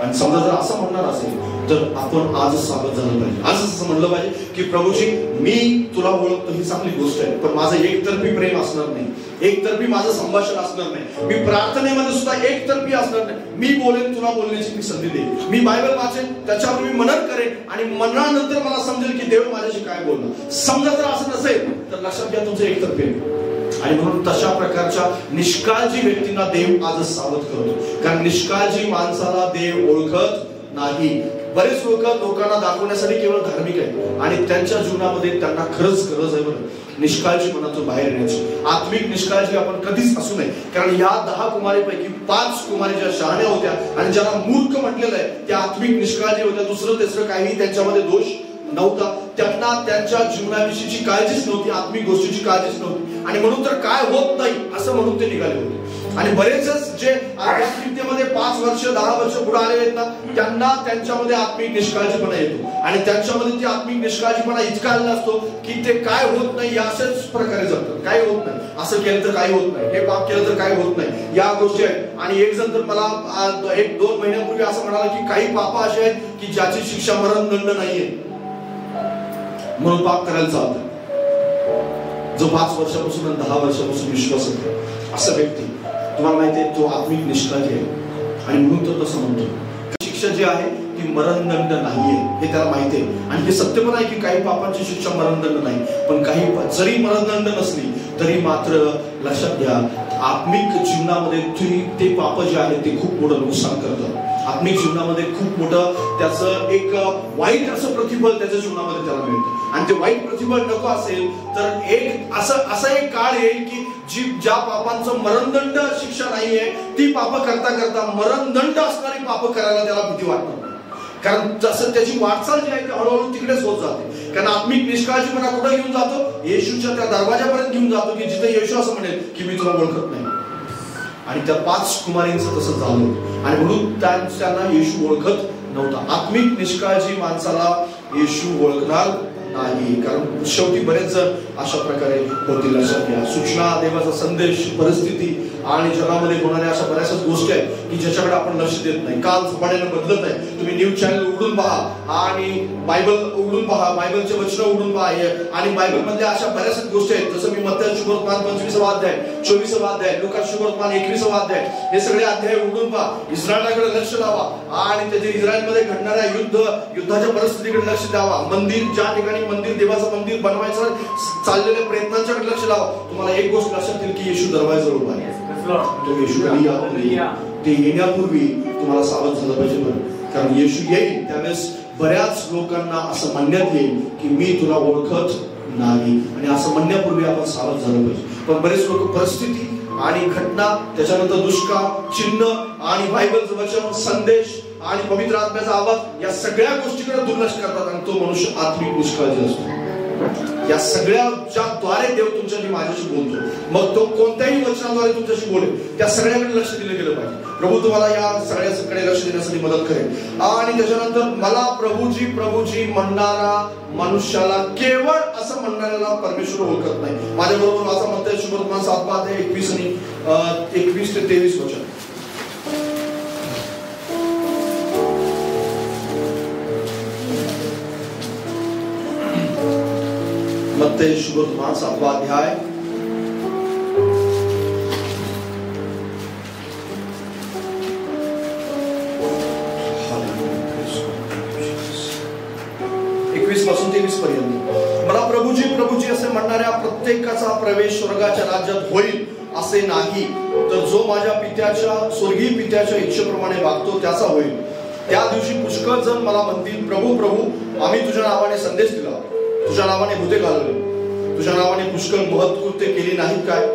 आणि समजा जर असं म्हणणार असेल तर आपण आजच सावध झालं पाहिजे. आजच असं म्हणलं पाहिजे की प्रभूजी मी तुला ओळखतो, ही चांगली गोष्ट आहे, पण माझं एकतर्फी प्रेम असणार नाही, एकतर्फी माझं संभाषण असणार नाही, मी प्रार्थनेमध्ये सुद्धा एकतर्फी असणार नाही. मी बोलेन, तुला बोलण्याची मी संधी देईन, मी बायबल वाचेन, त्याच्यावर मी मनन करेन आणि मननानंतर मला समजेल की देव माझ्याशी काय बोलणार. समजा जर असं नसेल तर लक्षात घ्या तुमचं एकतर्फी. आणि म्हणून तशा प्रकारच्या निष्काळजी व्यक्तींना देव आजच सावध करतो. कारण निष्काळजी माणसाला देव ओळखत नाही. बरेच लोकांना दाखवण्यासाठी केवळ धार्मिक आहे आणि त्यांच्या जीवनामध्ये त्यांना खरंच गरज आहे बरं निष्काळजी मनातून बाहेर येण्याची. आत्मिक निष्काळजी आपण कधीच असू नये. कारण या 10 कुमारीपैकी 5 कुमारी ज्या शहाण्या होत्या आणि ज्याला मूर्ख म्हटलेलं आहे त्या आत्मिक निष्काळजी होत्या. दुसरं तिसरं काही त्यांच्यामध्ये दोष नव्हता. त्यांना त्यांच्या जीवनाविषयीची काळजीच नव्हती, आत्मिक गोष्टीची काळजीच नव्हती. आणि म्हणून तर काय होत नाही असं म्हणून ते निघाले होते. आणि बरेचच जे आध्यात्मिकतेमध्ये 5 वर्ष 10 वर्ष पुढे आलेले आहेत ना, त्यांना त्यांच्यामध्ये आत्मिक निष्काळजीपणा येतो आणि त्यांच्यामध्ये ती आत्मिक निष्काळजीपणा इतका आलेला असतो की ते काय होत नाही अशाच प्रकारे जगतात. काय होत नाही, असं केलं तर काही होत नाही, हे पाप केलं तर काही होत नाही, या गोष्टी आहेत. आणि एक जण तर मला 1-2 महिन्यापूर्वी असं म्हणाला की काही पाप असे आहेत की ज्याची शिक्षा मरणदंड नाहीये म्हणून पाप करायला चालतं. जो 5 वर्षापासून आणि 10 वर्षापासून विश्वास होतो असा व्यक्ती, तुम्हाला माहिती आहे, तो आत्मिक निष्काळजी आहे आणि म्हणून तो तसं म्हणतो. शिक्षा जी आहे ती मरणदंड नाहीये हे त्याला माहिती आहे. आणि हे सत्य पण आहे की काही पापांची शिक्षा मरणदंड नाही, पण काही जरी मरणदंड नसली तरी मात्र लक्षात घ्या, आत्मिक जीवनामध्ये ते पाप जे आहे ते खूप मोठं नुकसान करतात. आत्मिक जीवनामध्ये खूप मोठं त्याचं एक वाईट असं प्रतिफल त्याच्या जीवनामध्ये त्याला मिळतं. आणि ते वाईट प्रतिफल नको असेल तर एक असा एक काळ येईल की ज्या पापांचं मरणदंड शिक्षा नाहीये ती पाप करता करता मरणदंड असणारी पाप करायला त्याला भीती वाटणार. कारण जसं त्याची वाटचाल जी आहे ती हळूहळू तिकडेच होत जाते. कारण आत्मिक निष्काळजीपणा कुठे घेऊन जातो, येशूच्या त्या दरवाजापर्यंत घेऊन जातो की जिथे येशू असं म्हणेल की मी तुला ओळखत नाही. आणि त्या 5 कुमारींचं तसं झालं आणि म्हणून त्यांना येशू ओळखत नव्हता. आत्मिक निष्काळजी माणसाला येशू ओळखणार नाही. कारण शेवटी बरेच जण अशा प्रकारे होतील. लक्षात घ्या, सूचना, देवाचा संदेश, परिस्थिती आणि जगामध्ये होणाऱ्या अशा बऱ्याचशाच गोष्टी आहेत की ज्याच्याकडे आपण लक्ष देत नाही. काल झपाट्याने बदलत आहे. तुम्ही न्यूज चॅनल उघडून पहा आणि बायबल उघडून पहा, बायबलचे वचन उघडून पहा आणि बायबल मधल्या अशा बऱ्याचशाच गोष्टी आहेत. जसं मी मत्ती शुभवर्तमान 25वा अध्याय, 24वा अध्याय, लूका शुभवर्तमान 21वा अध्याय, हे सगळे अध्याय उघडून पहा. इस्रायलाकडे लक्ष लावा आणि त्याचे इस्रायलमध्ये घडणाऱ्या युद्धाच्या परिस्थितीकडे लक्ष द्यावा. मंदिर, ज्या ठिकाणी मंदिर, देवाचं मंदिर बनवायचं चाललेल्या प्रयत्नांच्याकडे लक्ष लावा. तुम्हाला एक गोष्ट लक्षात येईल की येशू दरवाजाजवळ उभा आहे. तो येशू ते येण्यापूर्वी तुम्हाला सावध झालं पाहिजे. कारण येशू येईल त्यावेळेस बऱ्याच लोकांना असं म्हणण्यात येईल की मी तुला ओळखत नाही, आणि असं म्हणण्यापूर्वी आपण सावध झालं पाहिजे. पण बरेच लोक परिस्थिती आणि घटना, त्याच्यानंतर दुष्काळ, चिन्ह आणि बायबलचं वचन, संदेश आणि पवित्र आत्म्याचा आवाज या सगळ्या गोष्टीकडे दुर्लक्ष करतात आणि तो मनुष्य आत्मिक निष्काळजी असतो. या सगळ्या ज्याद्वारे देव तुमच्याशी माझ्याशी बोलतो, मग तो कोणत्याही वचनाद्वारे तुमच्याशी बोलेल, त्या सगळ्याकडे लक्ष दिलं गेलं पाहिजे. प्रभू तुम्हाला या सगळ्याकडे लक्ष देण्यासाठी मदत करेल. आणि त्याच्यानंतर मला प्रभूजी प्रभूजी म्हणणारा मनुष्याला, केवळ असं म्हणणाऱ्याला परमेश्वर ओळखत नाही. माझ्याबरोबर वाचा मत्ती शुभवर्तमान 7वा अध्याय 21 ते 23 वचन. मत्ती शुभवर्तमान 7वा अध्याय 21 पासून 23 पर्यंत. मला प्रभूजी प्रभूजी असे म्हणणाऱ्या प्रत्येकाचा प्रवेश स्वर्गाच्या राज्यात होईल असे नाही, तर जो माझ्या पित्याच्या, स्वर्गीय पित्याच्या इच्छेप्रमाणे वागतो त्याचा होईल. त्या दिवशी पुष्कळ जण मला म्हणतील, प्रभू प्रभू, आम्ही तुझ्या नावाने संदेश दिला, तुझ्या नावाने भूते घालवली, तुझ्या नावाने पुष्कळ महत्कृत्य केली नाहीत काय?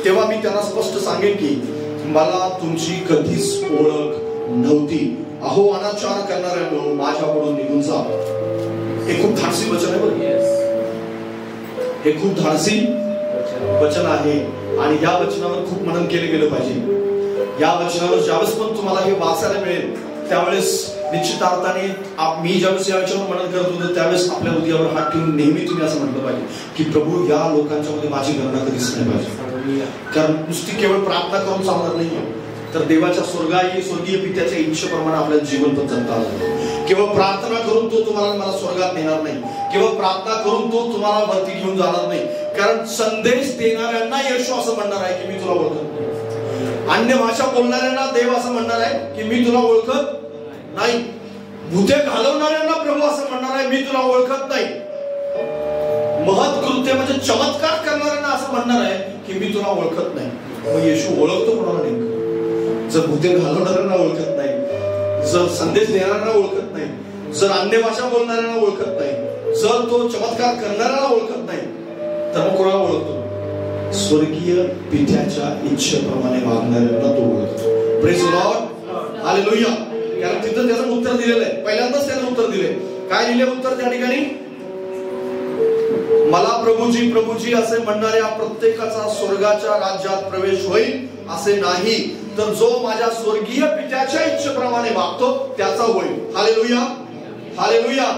तेव्हा मी त्यांना स्पष्ट सांगेन की मला तुमची कधीच ओळख नव्हती. अहो अनाचार करणाऱ्यांनो, माझ्याकडून निघून जा. हे खूप धाडसी वचन आहे बरं. हे खूप धाडसी वचन आहे आणि या वचनावर खूप मनन केले गेलं पाहिजे. या वचनावर ज्यावेळेस पण तुम्हाला हे वाचायला मिळेल त्यावेळेस निश्चित अर्थाने मी ज्यावेळेस या विषयावर मनन करत होतो त्यावेळेस आपल्या हृदयावर हात ठेवून नेहमी तुम्ही असं म्हटलं पाहिजे की प्रभू, या लोकांच्या मध्ये माझी गणना कधीच नाही पाहिजे. कारण नुसती केवळ प्रार्थना करून चालणार नाही, तर देवाच्या स्वर्गीय पित्याच्या इच्छेप्रमाणे आपल्याला जीवन पण जगता आलं. केवळ प्रार्थना करून तो तुम्हाला मला स्वर्गात नेणार नाही, केवळ प्रार्थना करून तो तुम्हाला वरती घेऊन जाणार नाही. कारण संदेश देणाऱ्यांना येशू असं म्हणणार आहे की मी तुला ओळखत नाही. अन्य भाषा बोलणाऱ्यांना देव असं म्हणणार आहे की मी तुला ओळखत नाही. भूते घालवणाऱ्यांना प्रभू असं म्हणणार आहे मी तुला ओळखत नाही. महत्कृत्य म्हणजे चमत्कार करणाऱ्यांना असं म्हणणार आहे की मी तुला ओळखत नाही. मग येशू ओळखतो कोणाला नेमकं? जर भूते घालवणाऱ्यांना ओळखत नाही, जर संदेश देणाऱ्यांना ओळखत नाही, जर अन्य भाषा बोलणाऱ्यांना ओळखत नाही, जर तो चमत्कार करणाऱ्याला ओळखत नाही, तर मग कोणाला ओळखतो? स्वर्गीय पित्याच्या इच्छेप्रमाणे वागणाऱ्यांना तो ओळखतो. Praise Lord, hallelujah. कारण तिथं त्याचं उत्तर दिलेलं आहे. पहिल्यांदाच त्यानं उत्तर दिले. काय दिले उत्तर त्या ठिकाणी? मला प्रभूजी प्रभूजी असे म्हणणाऱ्या प्रत्येकाचा स्वर्गाच्या राज्यात प्रवेश होईल असे नाही, तर जो माझ्या स्वर्गीय पित्याच्या इच्छेप्रमाणे वागतो त्याचा होईल. Hallelujah, hallelujah.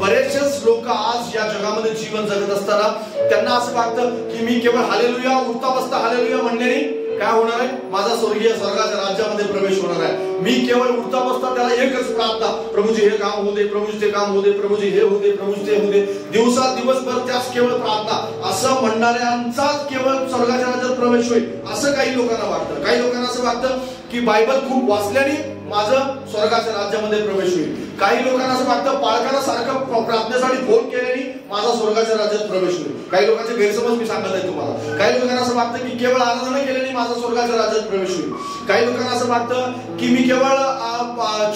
बरेचसे लोक आज या जगामध्ये जीवन जगत असताना त्यांना असं वाटतं की मी केवळ हालेलुया उठता बसता हालेलुया म्हणल्याने काय होणार आहे, माझा स्वर्गीय स्वर्गाच्या राज्यामध्ये प्रवेश होणार आहे. मी केवळ उठता बसता त्याला एकच प्रार्थना, प्रभूजी हे काम होऊ दे, प्रभूजी ते काम होऊ दे, प्रभूजी हे होऊ दे, प्रभूजी ते होऊ दे, दिवसभर त्याच केवळ प्रार्थना असं म्हणणाऱ्यांचाच केवळ स्वर्गाच्या राज्यात प्रवेश होईल असं काही लोकांना वाटतं. काही लोकांना असं वाटतं की बायबल खूप वाचल्याने माझं स्वर्गाच्या राज्यामध्ये प्रवेश होईल. काही लोकांना असं वाटतं पाळकाला सारखं प्रार्थनेसाठी फोन केल्याने माझा स्वर्गाच्या राज्यात प्रवेश होईल. काही लोकांचे गैरसमज मी सांगत आहे तुम्हाला. काही लोकांना असं वाटतं की केवळ आराधना केल्याने माझा स्वर्गाच्या राज्यात प्रवेश होईल. काही लोकांना असं वाटतं की मी केवळ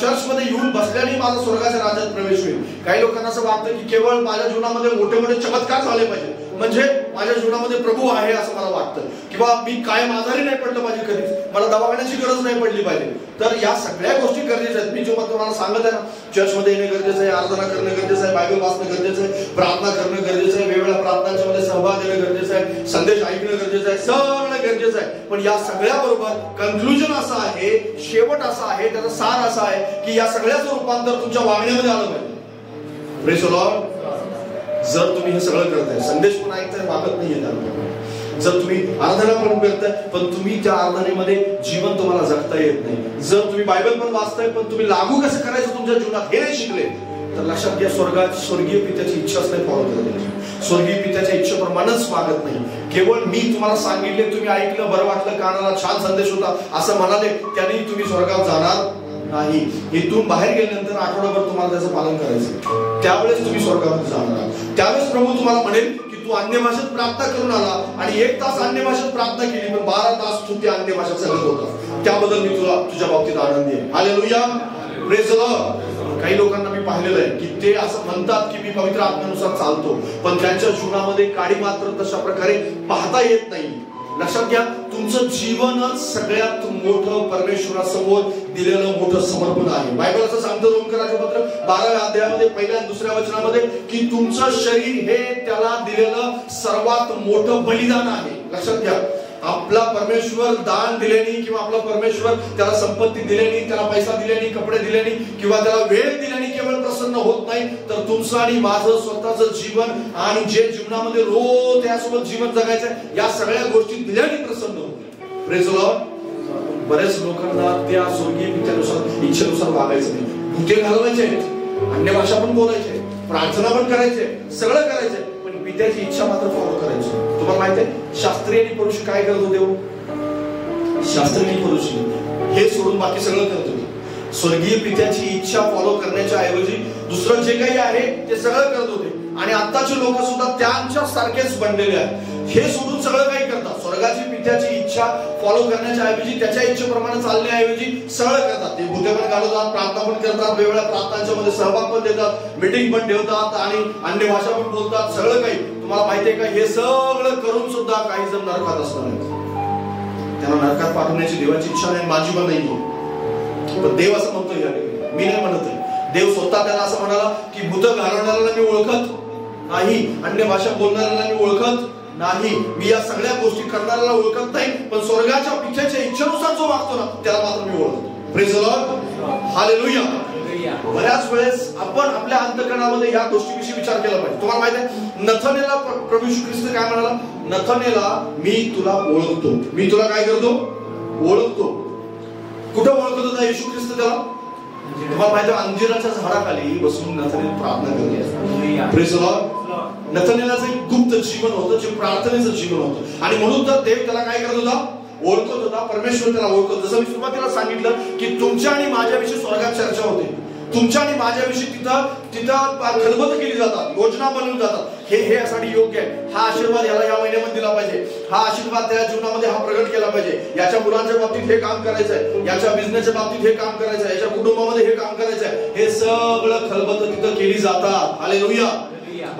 चर्चमध्ये येऊन बसल्याने माझा स्वर्गाच्या राज्यात प्रवेश होईल. काही लोकांना असं वाटतं की केवळ माझ्या जीवनामध्ये मोठे मोठे चमत्कार झाले पाहिजे म्हणजे माझ्या जीवनामध्ये प्रभू आहे असं मला वाटतं, किंवा मी कायम आजारी नाही पडलं पाहिजे, कधीच मला दवाखान्याची गरज नाही पडली पाहिजे. तर या सगळ्या गोष्टी गरजेच्या आहेत. मी जेव्हा तुम्हाला सांगत आहे ना, चर्चमध्ये येणे गरजेचं आहे, आराधना करणं गरजेचं आहे, बायबल वाचणं गरजेचं आहे, प्रार्थना करणं गरजेचं आहे, वेगवेगळ्या प्रार्थनांच्या मध्ये सहभाग देणं गरजेचं आहे, संदेश ऐकणं गरजेचं आहे, सगळं गरजेचं आहे. पण या सगळ्याबरोबर कन्क्लुजन असं आहे, शेवट असा आहे, त्याचा सार असा आहे की या सगळ्याचं रूपांतर तुमच्या वागण्यामध्ये आलं पाहिजे. Praise the Lord. जर तुम्ही हे सगळं करताय, संदेश पण ऐकताय, वागत नाहीये त्याला, जर तुम्ही आराधना पण करताय पण तुम्ही त्या आराधनेमध्ये जीवन तुम्हाला जगता येत नाही, जर तुम्ही बायबल पण वाचताय पण तुम्ही लागू कसं करायचं तुमच्या जीवनात हे नाही शिकले, तर लक्षात घ्या स्वर्गीय पित्याची इच्छाच नाही फॉलो करत, स्वर्गीय पित्याच्या इच्छेप्रमाणेच वागत नाही. केवळ मी तुम्हाला सांगितले, तुम्ही ऐकलं, बरं वाटलं, कानाला छान संदेश होता असं म्हणाले, त्याने तुम्ही स्वर्गात जाणार नाही. इथून बाहेर गेल्यानंतर आठवडाभर तुम्हाला त्याचं पालन करायचं, त्यावेळेस तुम्ही स्वर्गामध्ये जाणार. त्यावेळेस प्रभू तुम्हाला म्हणेल की तू अन्य भाषेत प्रार्थना करून आला आणि 1 तास अन्य भाषेत प्रार्थना केली, पण 12 तास तू त्या अन्य भाषेत सांगत होता, त्याबद्दल मी तुझ्या बाबतीत आनंदी आहे. Hallelujah, praise the Lord. काही लोकांना मी पाहिलेलं आहे की ते असं म्हणतात की मी पवित्र आत्म्यानुसार चालतो, पण त्यांच्या जीवनामध्ये काडी मात्र तशा प्रकारे पाहता येत नाही. लक्षात घ्या, तुमचं जीवनच सगळ्यात मोठं परमेश्वरासमोर दिलेलं मोठं समर्पण आहे. बायबल असं सांगतं रोमकराचे पत्र 12व्या अध्यायामध्ये 1 आणि 2 वचनामध्ये की तुमचं शरीर हे त्याला दिलेलं सर्वात मोठं बलिदान आहे. लक्षात घ्या, आपला परमेश्वर दान दिल्याने किंवा आपला परमेश्वर त्याला संपत्ती दिल्याने, त्याला पैसा दिल्याने, कपडे दिल्याने किंवा त्याला वेळ दिल्याने केवळ प्रसन्न होत नाही, तर तुमचं आणि माझं स्वतःचं जीवन आणि जे जीवनामध्ये रोज त्यासोबत जीवन जगायचं या सगळ्या गोष्टी दिल्याने प्रसन्न होते. Praise the Lord. बरेच लोकांना त्या स्वर्गीय पित्यानुसार इच्छेनुसार वागायचं नाही, भुते घालवायचे, अन्य भाषा पण बोलायचे, प्रार्थना पण करायचे, सगळं करायचे, पण पित्याची इच्छा मात्र फॉलो करायची. तुम्हाला माहित आहे शास्त्रीय आणि पुरुष काय करत होते? शास्त्रीय पुरुष हे सोडून बाकी सगळं करत होते. स्वर्गीय पित्याची इच्छा फॉलो करण्याच्या ऐवजी दुसरं जे काही आहे ते सगळं करत होते. आणि आताचे लोक सुद्धा त्यांच्या सारखेच बनलेले आहेत, हे सोडून सगळं काही करतात. स्वर्गाची पित्याची इच्छा फॉलो करण्याच्या ऐवजी, त्याच्या इच्छेप्रमाणे चालण्याऐवजी सगळं करतात. ते भूते पण घालवतात, प्रार्थना पण करतात, वेगवेगळ्या प्रार्थनांच्या मध्ये सहभाग पण देतात, मीटिंग पण ठेवतात आणि अन्य भाषा पण बोलतात, सगळं काही. तुम्हाला माहितीये का, हे सगळं करून सुद्धा काही जण नरकात असणार आहेत. त्यांना नरकात पाठवण्याची देवाची इच्छा नाही, माझी पण नाही. पण देव असं म्हणतोय, मी नाही म्हणत आहे. देव स्वतः त्याला असं म्हणाला की भूत घालवणाऱ्याला मी ओळखत नाही, अन्य भाषा बोलणाऱ्याला मी ओळखत नाही, मी या सगळ्या गोष्टी करणाऱ्याला ओळखत नाही, पण स्वर्गाच्या पित्याच्या इच्छेनुसार जो वागतो ना त्याला मात्र मी ओळखतो. Praise the lord. हालेलुया. बऱ्याच वेळेस आपण आपल्या अंतःकरणामध्ये या गोष्टीविषयी विचार केला पाहिजे. तुम्हाला माहिती आहे नथानेला प्रभू येशू ख्रिस्त काय म्हणाला? नथानेला मी तुला ओळखतो. मी तुला काय करतो? ओळखतो. कुठं ओळखत होता येशू ख्रिस्त त्याला? तुम्हाला माहिती आहे अंजिराच्या झाडाखाली बसून नथानेल प्रार्थना करते. Praise the Lord. नथानेलाचं एक गुप्त जीवन होतं, जे प्रार्थनेचं जीवन होतं, आणि म्हणून तर देव त्याला काय करत होता? ओळखत होता. परमेश्वर त्याला ओळखत. जसं मी सुरुवातीला सांगितलं की तुमच्या आणि माझ्याविषयी स्वर्गात चर्चा होते, तुमच्या आणि माझ्याविषयी तिथं खलबत केली जातात, योजना बनवली जातात. हे यासाठी योग्य आहे, हा आशीर्वाद याला या महिन्यामध्ये दिला पाहिजे, हा आशीर्वाद त्या जीवनामध्ये हा प्रगट केला पाहिजे, याच्या मुलांच्या बाबतीत हे काम करायचं आहे, याच्या बिझनेसच्या बाबतीत हे काम करायचं आहे, याच्या कुटुंबामध्ये हे काम करायचं आहे. हे सगळं खलबत तिथं केली जातात. हालेलुया.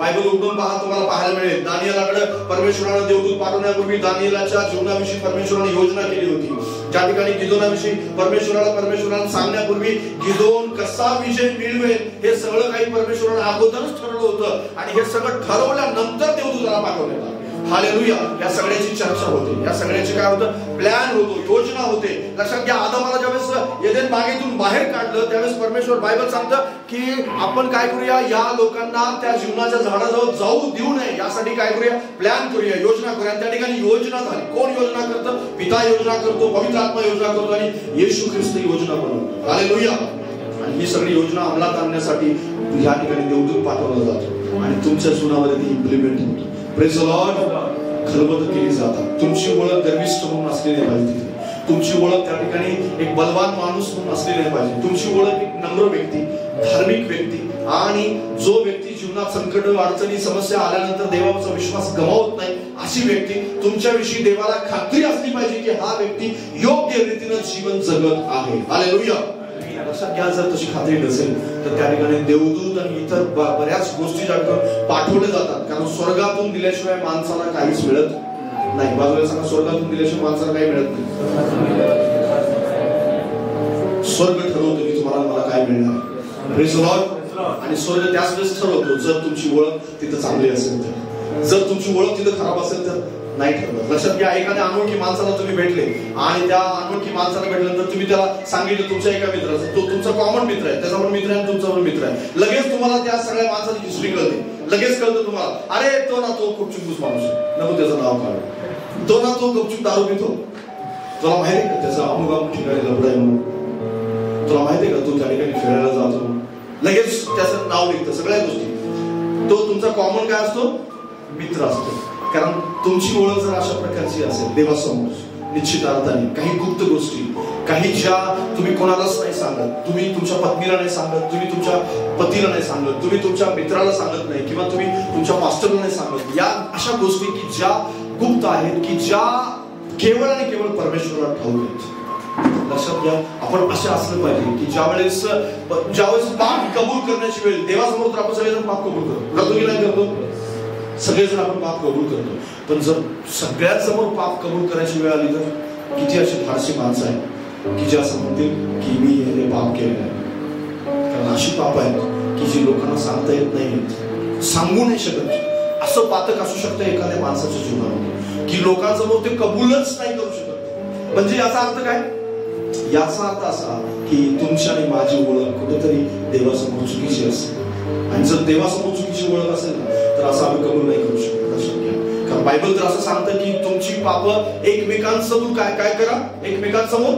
बायबल उघडून पहा, तुम्हाला पाहायला मिळेल दानिएलाकडे परमेश्वराने देवदूत पाठवण्यापूर्वी दानिएलाच्या जीवनाविषयी परमेश्वराने योजना केली होती. ज्या ठिकाणी गिदोनाविषयी परमेश्वराने सांगण्यापूर्वी गिदोन कसा विजय मिळवेल हे सगळं काही परमेश्वराने अगोदरच ठरवलं होतं आणि हे सगळं ठरवल्यानंतर देवदूताला पाठवलेला. हालेलुया. या सगळ्याची चर्चा होते, या सगळ्याची काय होतं, प्लॅन होतो, योजना होते. लक्षात घ्या, आदमाला ज्यावेळेस एदेन बागेतून बाहेर काढलं त्यावेळेस परमेश्वर बायबल सांगतं की आपण काय करूया, या लोकांना त्या जीवनाच्या झाडाजवळ जाऊ देऊ नये यासाठी काय करूया, प्लॅन करूया, योजना करूया. त्या ठिकाणी योजना झाली. कोण योजना करतं? पिता योजना करतो, पवित्र आत्मा योजना करतो आणि येशू ख्रिस्त योजना बनवतो. हालेलुया. आणि ही सगळी योजना अंमलात आणण्यासाठी या ठिकाणी देवदूत पाठवला जातो आणि तुमच्या जीवनामध्ये ती इम्प्लिमेंट होतो. Praise the Lord. खलबत केली जातात. तुमची ओळख गर्विष्ठ म्हणून असली नाही पाहिजे. तुमची ओळख त्या ठिकाणी एक बलवान माणूस म्हणून असली नाही पाहिजे. तुमची ओळख एक नम्र व्यक्ती, धार्मिक व्यक्ती आणि जो व्यक्ती जीवनात संकट, अडचणी, समस्या आल्यानंतर देवाचा विश्वास गमावत नाही अशी व्यक्ती. तुमच्याविषयी देवाला खात्री असली पाहिजे की हा व्यक्ती योग्य रीतीने जीवन जगत आहे. हालेलुया. लक्षात घ्या, जर तशी खात्री नसेल तर त्या ठिकाणी देवदूत आणि इतर बऱ्याच गोष्टी पाठवल्या जातात. कारण स्वर्गातून दिल्याशिवाय माणसाला काहीच मिळत नाही. बाजूला सांगा, स्वर्गातून दिल्याशिवाय माणसाला काही मिळत नाही. स्वर्ग ठरवतो की तुम्हाला मला काय मिळणार. Praise the Lord. आणि स्वर्ग त्याच वेळेस ठरवतो जर तुमची ओळख तिथं चांगली असेल तर. जर तुमची ओळख तिथं खराब असेल तर नाही ठरवत. लक्षात घ्या, एखाद्या अनोळखी माणसाला तुम्ही भेटले आणि त्या अनोळखी माणसाला भेटल्यानंतर तुम्ही त्याला सांगितलं तुमच्या एका मित्राचं, तो तुमचा कॉमन मित्र आहे, त्याचा पण मित्र आहे, तुमचा पण मित्र आहे, लगेच तुम्हाला त्या सगळ्या माणसाची हिस्ट्री कळते. लगेच कळतं तुम्हाला, अरे तो ना तो खूप चिंबूस माणूस आहे, नको त्याचं नाव काढ. तो ना तो गपचूप दारू पितो, तुला माहिती आहे का त्याचा अमुक अमुक ठिकाणी लफडा आहे म्हणून, तुला माहिती आहे का तू त्या ठिकाणी फिरायला जातो, लगेच त्याचं नाव निघतं. सगळ्या गोष्टी. तो तुमचा कॉमन काय असतो, मित्र असतो. कारण तुमची ओळख जर अशा प्रकारची असेल देवासमोर, निश्चित अर्थाने काही गुप्त गोष्टी, काही ज्या तुम्ही कोणालाच नाही सांगत, तुम्ही तुमच्या पत्नीला नाही सांगत, तुम्ही तुमच्या पतीला नाही सांगत, तुम्ही तुमच्या मित्राला सांगत नाही किंवा तुम्ही तुमच्या मास्टरला नाही सांगत, या अशा गोष्टी की ज्या गुप्त आहेत, की ज्या केवळ आणि केवळ परमेश्वराला ठाऊक आहेत. लक्षात घ्या, आपण असे असलं पाहिजे की ज्यावेळेस पाप कबूल करण्याची वेळ देवासमोर तर आपण सगळेजण पाप कबूल करतो की नाही करतो, सगळेजण आपण पाप कबूल करतो. पण जर सगळ्यांसमोर पाप कबूल करायची वेळ आली तर किती अशी फारशी माणसं आहेत की जे असं म्हणतील की मी हे पाप केलेलं आहे. कारण अशी पाप आहेत की जी लोकांना सांगता येत नाही, सांगू नाही शकत. असं पातक असू शकतं एखाद्या माणसाच्या जीवनामध्ये की लोकांसमोर ते कबूलच नाही करू शकत. म्हणजे याचा अर्थ काय, याचा अर्थ असा की तुमची आणि माझी ओळख कुठेतरी देवासमोर चुकीची असते. आणि जर देवासमोर चुकीची ओळख असेल ना तर असं आम्ही कबूल नाही करू शकत. कारण बायबल तर असं सांगतं की तुमची पाप एकमेकांसमोर काय करा, एकमेकांसमोर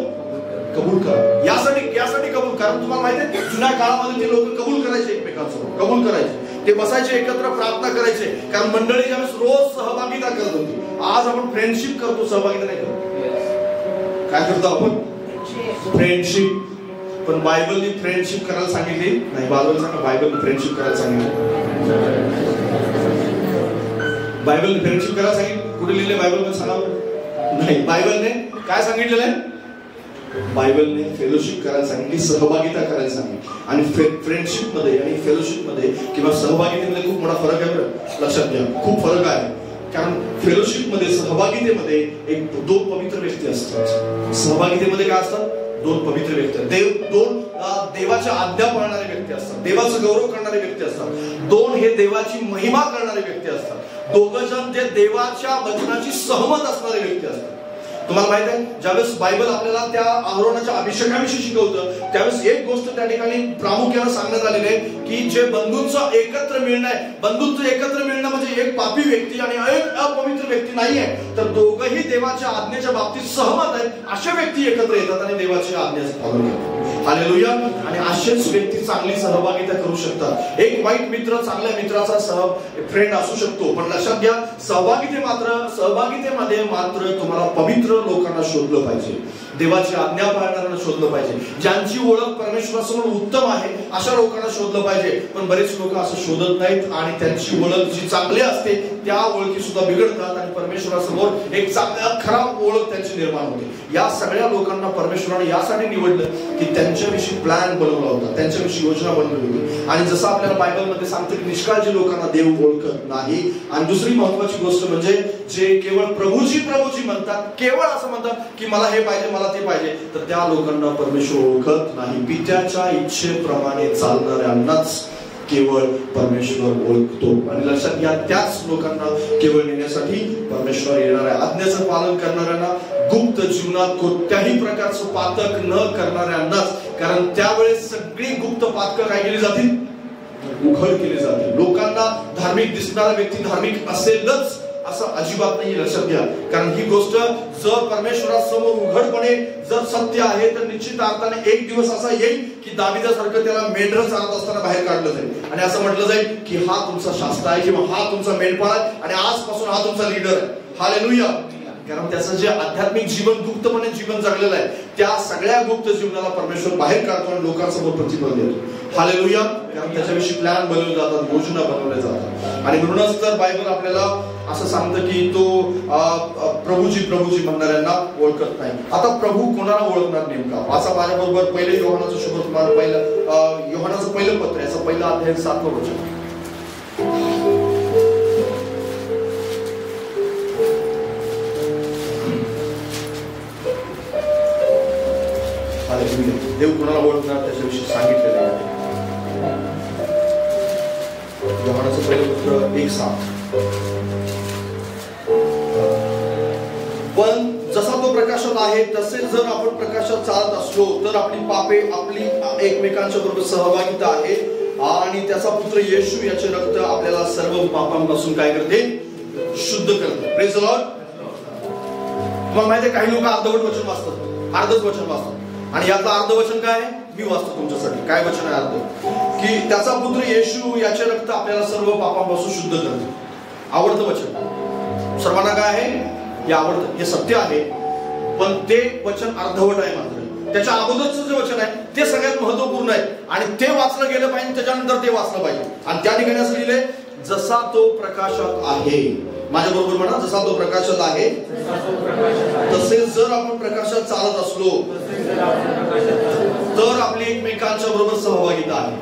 कबूल करा. यासाठी कबूल. कारण तुम्हाला माहिती आहे जुन्या काळामध्ये ते लोक कबूल करायचे, एकमेकांसमोर कबूल करायचे, ते बसायचे एकत्र प्रार्थना करायचे. कारण मंडळी ज्यावेळेस रोज सहभागिता करत होती. आज आपण फ्रेंडशिप करतो, सहभागिता नाही करतो. काय करतो आपण, फ्रेंडशिप. पण बायबलने फ्रेंडशिप करायला सांगितली नाही. बायबलने फ्रेंडशिप करायला सांगितली. बायबलने फ्रेंडशिप करायला सांगितलं. कुठे लिहिले बायबलमध्ये सांगा नाही. बायबलने काय सांगितलेलं आहे, बायबलने फेलोशिप करायला सांगितली, सहभागिता करायला सांगितली. आणि फ्रेंडशिप मध्ये आणि फेलोशिप मध्ये किंवा सहभागितेमध्ये खूप मोठा फरक आहे. बरं लक्षात घ्या, खूप फरक आहे. कारण फेलोशिप मध्ये, सहभागितेमध्ये एक दोन पवित्र व्यक्ती असतात. सहभागितेमध्ये काय असतात, दोन पवित्र व्यक्ती, दोन देवाच्या आज्ञा पाळणारे व्यक्ती असतात, देवाचं गौरव करणारे व्यक्ती असतात. दोन हे देवाची महिमा करणारे व्यक्ती असतात. दोघं जण जे देवाच्या वचनाची सहमत असणारे व्यक्ती असतात. तुम्हाला माहित आहे ज्यावेळेस बायबल आपल्याला त्या आरोनाच्या अभिषेकाविषयी शिकवतं त्यावेळेस एक गोष्ट त्या ठिकाणी प्रामुख्याने सांगण्यात आलेली आहे की जे बंधूंचं एकत्र मिळणं आहे, बंधूंचं एकत्र मिळणं म्हणजे एक पापी व्यक्ती आणि एक अपवित्र व्यक्ती नाही आहे, तर दोघंही देवाच्या आज्ञेच्या बाबतीत सहमत आहेत. अशा व्यक्ती एकत्र येतात आणि देवाच्या आज्ञेचं पालन करतात. हालेलुया. आणि असेच व्यक्ती चांगली सहभागिता करू शकतात. एक वाईट मित्र चांगल्या मित्राचा फ्रेंड असू शकतो, पण लक्षात घ्या सहभागितेमध्ये मात्र तुम्हाला पवित्र पवित्र लोकांना शोधलं पाहिजे, देवाची आज्ञा पाळणाऱ्यांना शोधलं पाहिजे, ज्यांची ओळख परमेश्वरासमोर उत्तम आहे अशा लोकांना शोधलं पाहिजे. पण बरेच लोक असं शोधत नाहीत आणि त्यांची ओळख जी चांगली असते त्या ओळखी सुद्धा बिघडतात आणि परमेश्वरासमोर एक चांगला खराब ओळख त्यांची निर्माण होते. या सगळ्या लोकांना परमेश्वराने यासाठी निवडलं की त्यांच्याविषयी प्लॅन बनवला होता, त्यांच्याविषयी योजना बनवली होती. आणि जसं आपल्याला बायबलमध्ये सांगतं की निष्काळजी लोकांना देव ओळखत नाही. आणि दुसरी महत्वाची गोष्ट म्हणजे जे केवळ प्रभूजी प्रभूजी म्हणतात, केवळ असं म्हणतात की मला हे पाहिजे मला ते पाहिजे, तर त्या लोकांना परमेश्वर ओळखत नाही. पित्याच्या इच्छेप्रमाणे चालणाऱ्यांनाच केवळ परमेश्वर ओळखतो. आणि लक्षात घ्या, त्याच लोकांना केवळ नेण्यासाठी परमेश्वर येणार आहे. आज्ञेचं पालन करणाऱ्यांना, गुप्त जीवनात कोणत्याही प्रकारचं पातक न करणाऱ्यांनाच, कारण त्यावेळेस सगळी गुप्त पातक काय केली जातील, उघड केली जाते. लोकांना धार्मिक दिसणारा व्यक्ती धार्मिक असेलच असं अजिबात नाही, लक्षात घ्या. कारण ही गोष्ट जर परमेश्वरासमोर उघडपणे जर सत्य आहे तर निश्चित अर्थाने एक दिवस असा येईल की दाविदासारखं त्याला मेंढरं चालत असताना बाहेर काढलं जाईल आणि असं म्हटलं जाईल की हा तुमचा शास्त्र आहे किंवा हा तुमचा मेंढपाळ आहे आणि आजपासून हा तुमचा लीडर आहे. हालेलुया. कारण त्याचं जे आध्यात्मिक जीवन, गुप्तपणे जीवन जगलेलं आहे, त्या सगळ्या गुप्त जीवनाला परमेश्वर बाहेर काढतो आणि लोकांसमोर प्रतिफल देतो. हालेलुया. कारण त्याच्याविषयी प्लॅन बनवले जातात, योजना बनवल्या जातात. आणि म्हणूनच तर बायबल आपल्याला असं सांगतं की तो प्रभूजी प्रभूजी म्हणणाऱ्यांना ओळखत नाही. आता प्रभू कोणाला ओळखणार नेमका? वाचा माझ्याबरोबर पहिले योहानाचं शुभवर्तमान, पहिलं योहानाचं पहिलं पत्र, याचं पहिलं अध्याय 7वं वचन. देव कोणाला ओळखणार त्याच्याविषयी सांगितलेलं आहे. योहानाचं पहिलं पत्र 1:7. पण जसा तो प्रकाशात आहे तसे जर आपण प्रकाशात चालत असलो तर आपली पापे आपली एकमेकांच्या बरोबर सहभागिता आहे आणि त्याचा पुत्र येशू याचे रक्त आपल्याला सर्व पापांपासून काय करते, शुद्ध करते. Praise the Lord. तुम्हाला माहिती आहे, काही लोक अर्धवट वचन वाचतात, अर्धच वचन वाचतात. आणि यातलं अर्ध वचन काय आहे, मी वाचतो तुमच्यासाठी. काय वचन आहे अर्ध? की त्याचा पुत्र येशू याचे रक्त आपल्याला सर्व पापांपासून शुद्ध करते. आवडतं वचन सर्वांना. काय आहे हे आवडतं, हे सत्य आहे. पण ते वचन अर्धवट आहे. मात्र त्याच्या अगोदरचं जे वचन आहे ते सगळ्यात महत्वपूर्ण आहे आणि ते वाचलं गेलं पाहिजे, त्याच्यानंतर ते वाचलं पाहिजे. आणि त्या ठिकाणी असं लिहिलंय, जसा तो प्रकाशात आहे. माझ्या बरोबर म्हणा, जसा तो प्रकाशात आहे तसेच जर आपण प्रकाशात चालत असलो तर आपली एकमेकांच्या बरोबर सहभागिता आहे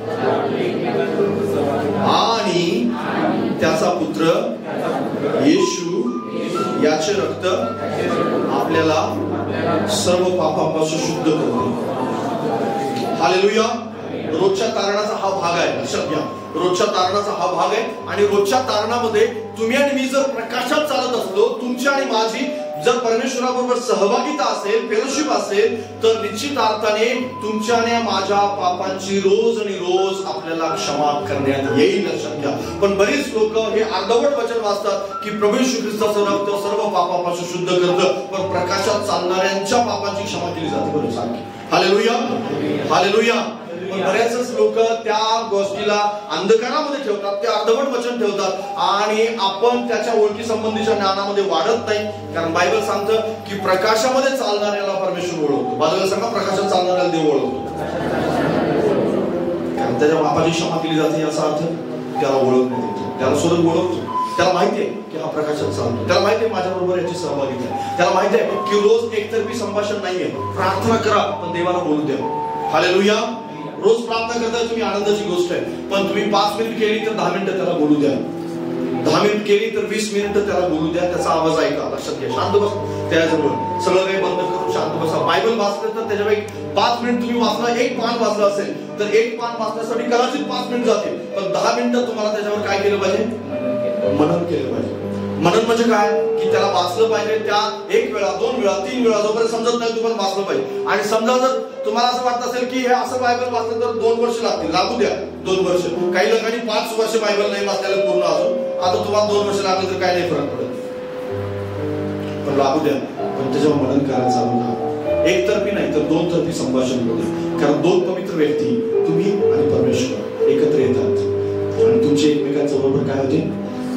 आणि त्याचा पुत्र येशू याचे रक्त आपल्याला सर्व पापांपासून शुद्ध करते. हालेलुया. रोजच्या तारणाचा हा भाग आहे, लक्षात घ्या. रोजच्या तारणाचा हा भाग आहे आणि रोजच्या तारणामध्ये तुम्ही आणि मी जर प्रकाशात चालत असलो, तुमची आणि माझी जर परमेश्वराबरोबर सहभागिता असेल, फेलोशिप असेल, तर निश्चित अर्थाने तुमच्या आणि माझ्या पापांची रोज आणि रोज आपल्याला क्षमा करण्यात येईल, लक्षात घ्या. पण बरीच लोक हे अर्धवट वचन वाचतात की प्रभू येशू ख्रिस्ताचं रक्त सर्व पापापासून शुद्ध करतं, पण प्रकाशात चालणाऱ्यांच्या पापांची क्षमा केली जाते. बरोबर सांग. हालेलुया. हालेलुया. पण बऱ्याच लोक त्या गोष्टीला अंधकारामध्ये ठेवतात, ते अर्धवट वचन ठेवतात आणि आपण त्याच्या ओळखी संबंधीच्या ज्ञानामध्ये वाढत नाही. कारण बायबल सांगतं की प्रकाशामध्ये चालणाऱ्याला परमेश्वर ओळखतो. बाजूला सांगा, प्रकाशात चालणाऱ्याला देव ओळखतो. कारण त्याच्या पापाची क्षमा केली जाते याचा अर्थ त्याला ओळखण्यात येतो, त्याला स्वतः ओळखतो. त्याला माहिती आहे की हा प्रकाशात चालतो, त्याला माहिती आहे माझ्या बरोबर याची सहभागी आहे, त्याला माहिती आहे की रोज एकतर्फी संभाषण नाहीये. प्रार्थना करा पण देवाला बोलू द्या. हालेलुया. रोज प्रार्थना करता तुम्ही आनंदाची गोष्ट आहे, पण तुम्ही 5 मिनिट केली तर 10 मिनिटं त्याला बोलू द्या. 10 मिनिट केली तर 20 मिनिटं त्याला बोलू द्या. त्याचा आवाज ऐका, लक्षात घ्या. शांत बस त्याजवळ, सगळं काही बंद करून शांत बसा. बायबल वाचलं तर त्याच्यापैकी 5 मिनिट तुम्ही वाचला, एक पान वाचलं असेल तर एक पान वाचण्यासाठी कदाचित 5 मिनिट जातील, पण 10 मिनिटं तुम्हाला त्याच्यावर काय केलं पाहिजे, मनन केलं पाहिजे. मनन म्हणजे काय की त्याला वाचलं पाहिजे. त्या 1 वेळा 2 वेळा 3 वेळा जोपर्यंत समजत नाही तोपर्यंत वाचलं पाहिजे. आणि समजा जर तुम्हाला असं वाटत असेल की हे असं बायबल वाचलं तर 2 वर्ष लागतील, लागू द्या 2 वर्ष. काही लोकांनी 5 वर्ष बायबल नाही वाचलेलं पूर्ण अजून, आता तुम्हाला 2 वर्ष लागले तर काय नाही फरक पडत, पण लागू द्या. पण त्याच्यावर मनन करायला चालू करा. एकतर्फी नाही तर 2 तर्फी संभाषण करू. कारण 2 पवित्र व्यक्ती, तुम्ही आणि परमेश्वर, एकत्र येतात आणि तुमचे एकमेकांच्या बरोबर काय होते,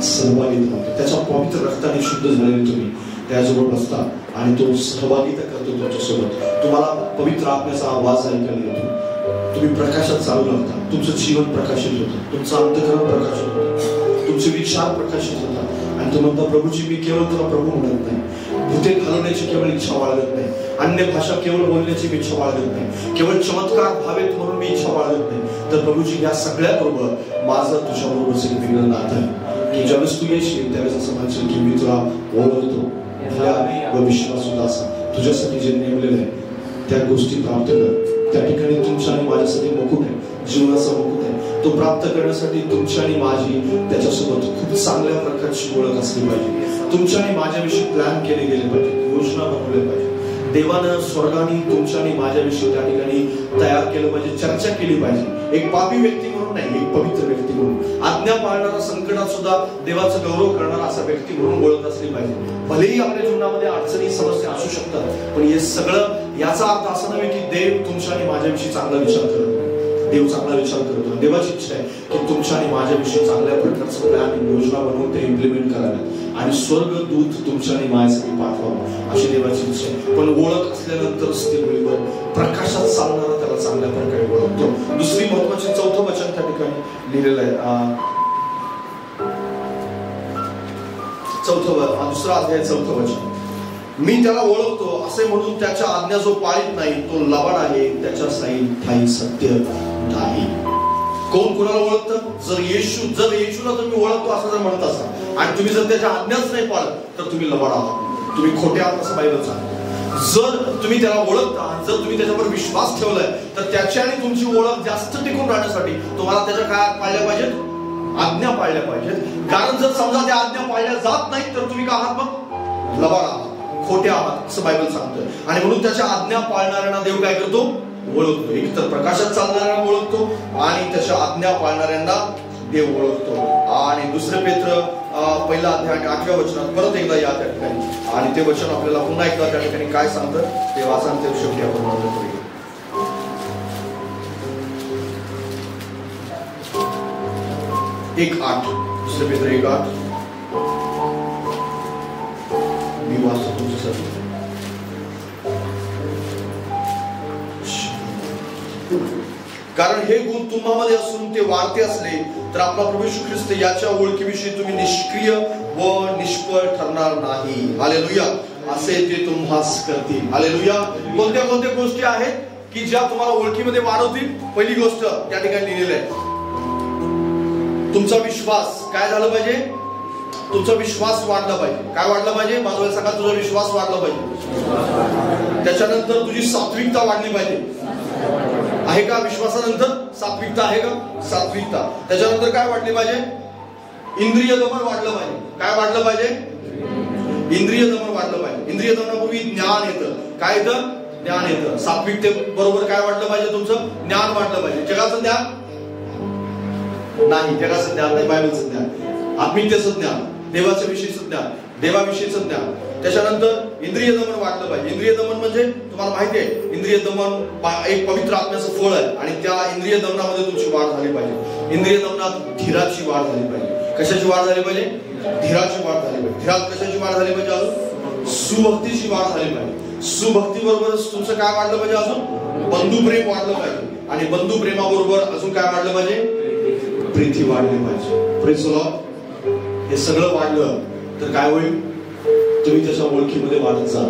सहभागी होते. त्याच्या पवित्र रक्ताने शुद्ध झालेले तुम्ही त्याजवळ बसता आणि तो सहभागिता करतो तुमच्यासोबत. तुम्हाला पवित्र आत्म्याचा आवाज ऐकायला येतो. तुम्ही प्रकाशात चालू लागता. तुमचं जीवन प्रकाशित होतं, तुमचं अंतःकरण प्रकाशित होतं, तुमचे विचार प्रकाशित होतात आणि तो म्हणता प्रभूजी मी केवळ तुला प्रभू म्हणत नाही, भूते घालवण्याची केवळ इच्छा बाळगत नाही, अन्य भाषा केवळ बोलण्याची मी इच्छा बाळगत नाही, केवळ चमत्कार व्हावेत म्हणून मी इच्छा बाळगत नाही, तर प्रभूजी या सगळ्या बरोबर माझं तुझ्याबरोबर एक वेगळं नातं आहे की ज्यावेळेस तू येशील त्यावेळेस असं म्हणशील की मी तुला ओळखतो व विश्वास होता असा तुझ्यासाठी जे नेमलेलं आहे त्या गोष्टी प्राप्त कर. त्या ठिकाणी तुमच्या आणि माझ्यासाठी मुकुट आहे, जीवनाचा मुकुट आहे. तो प्राप्त करण्यासाठी तुमच्या आणि माझी त्याच्यासोबत खूप चांगल्या प्रकारची ओळख असली पाहिजे. तुमच्या आणि माझ्याविषयी प्लॅन केले गेले पाहिजे, योजना बनवल्या पाहिजे. देवानं स्वर्गाने तुमच्या आणि माझ्याविषयी त्या ठिकाणी तयार केलं पाहिजे, चर्चा केली पाहिजे. एक पापी व्यक्ती म्हणून नाही, एक पवित्र व्यक्ती म्हणून, आज्ञा पाळणारा, संकटात सुद्धा देवाचा गौरव करणारा असा व्यक्ती म्हणून ओळख असली पाहिजे. भलेही आपल्या जीवनामध्ये अडचणी समस्या असू शकतात, पण हे सगळं याचा अर्थ असा नव्हे की देव तुमच्या आणि माझ्याविषयी चांगला विचार करतो. देव चांगला विचार करतो. देवाची इच्छा आहे की तुमच्या आणि माझ्याविषयी चांगल्या प्रकारचं प्लॅन, योजना बनवून ते इम्प्लिमेंट कराव्यात आणि स्वर्गदूत तुमच्या आणि माझ्यासाठी पाठवावं अशी देवाची इच्छा आहे. पण ओळख असल्यानंतरच ते मुलीवर प्रकाशात चालणारा त्याला चांगल्या प्रकारे ओळखतो. दुसरी महत्वाची 4थं वचन त्या ठिकाणी लिहिलेलं आहे. 2रा अध्याय 4थं वचन. मी त्याला ओळखतो असे म्हणून त्याच्या आज्ञा जो पाळीत नाही तो लबाड आहे, त्याच्या ठायी सत्य नाही. कोण कोणाला ओळखतं? जर येशूला तुम्ही ओळखतो असं जर म्हणत असाल आणि तुम्ही जर त्याच्या आज्ञाच नाही पाळत तर तुम्ही लबाड आहात, तुम्ही खोटे आहात असं बायबल सांगतं. जर तुम्ही त्याला ओळखता, जर तुम्ही त्याच्यावर विश्वास ठेवलाय तर त्याची आणि तुमची ओळख जास्त टिकून राहण्यासाठी तुम्हाला त्याच्या काय पाळल्या पाहिजेत? आज्ञा पाळल्या पाहिजेत. कारण जर समजा त्या आज्ञा पाळल्या जात नाही तर तुम्ही काय आहात? मग लबाड आहात, खोटे आहात असं बायबल सांगतं. आणि म्हणून त्याच्या आज्ञा पाळणाऱ्यांना देव काय करतो? ओळखतो. एक तर प्रकाशात चालणाऱ्यांना ओळखतो आणि त्याच्या आज्ञा पाळणाऱ्यांना देव ओळखतो. आणि 2 पेत्र 1 अध्याय 8व्या वचनात परत एकदा या त्या ठिकाणी आणि ते वचन आपल्याला पुन्हा एकदा त्या ठिकाणी काय सांगतं ते वाचा आणि ते शेवटी आपण वाचन करूया. 1:8 2 पेत्र 1:8 मी वाचतो तुमच्यासाठी. कारण हे गुण तुम्हामध्ये असून ते वाढते असले तर आपला प्रभू येशू ख्रिस्त याच्या ओळखीविषयी तुम्ही निष्क्रिय व निष्फळ ठरणार नाही. हालेलुया. असे ते तुम्हास करतील. हालेलुया. कोणत्या कोणत्या गोष्टी आहेत की ज्या तुम्हाला ओळखीमध्ये वाढवतील? पहिली गोष्ट त्या ठिकाणी लिहिलेली आहे, तुमचा विश्वास काय झाला पाहिजे? तुमचा विश्वास वाढला पाहिजे. काय वाढला पाहिजे? माझ्या सांगा, तुझा विश्वास वाढला पाहिजे. त्याच्यानंतर तुझी सात्विकता वाढली पाहिजे. आहे का? विश्वासानंतर सात्विकता आहे का? सात्विकता. त्याच्यानंतर काय वाढली पाहिजे? इंद्रिय दमन वाढलं पाहिजे. काय वाढलं पाहिजे? इंद्रिय दमन वाढलं पाहिजे. इंद्रिय दमनापूर्वी ज्ञान येतं. काय येतं? ज्ञान येतं. सात्विकते बरोबर काय वाढलं पाहिजे? तुमचं ज्ञान वाढलं पाहिजे. जगाचं ज्ञान नाही, जगाचं ज्ञान नाही, बायबलचं ज्ञान, आत्मिकतेचं ज्ञान, देवाच्या विषयीचं ज्ञान, देवाविषयीचं ज्ञान. त्याच्यानंतर इंद्रिय दमन वाढलं पाहिजे. इंद्रिय दमन म्हणजे तुम्हाला माहिती आहे, इंद्रिय दमन एक पवित्र आत्म्याचं फळ आहे आणि त्या इंद्रिय दमनामध्ये तुमची वाढ झाली पाहिजे. इंद्रिय दमनात धीराची वाढ झाली पाहिजे. कशाची वाढ झाली पाहिजे? धीराची वाढ झाली पाहिजे. धीरात कशाची वाढ झाली पाहिजे? अजून सुभक्तीची वाढ झाली पाहिजे. सुभक्ती बरोबरच तुमचं काय वाढलं पाहिजे? अजून बंधुप्रेम वाढलं पाहिजे. आणि बंधुप्रेमाबरोबर अजून काय वाढलं पाहिजे? प्रीती वाढली पाहिजे. Praise the Lord. हे सगळं वाढलं तर काय होईल? तुम्ही त्याच्या ओळखीमध्ये वाढत जा,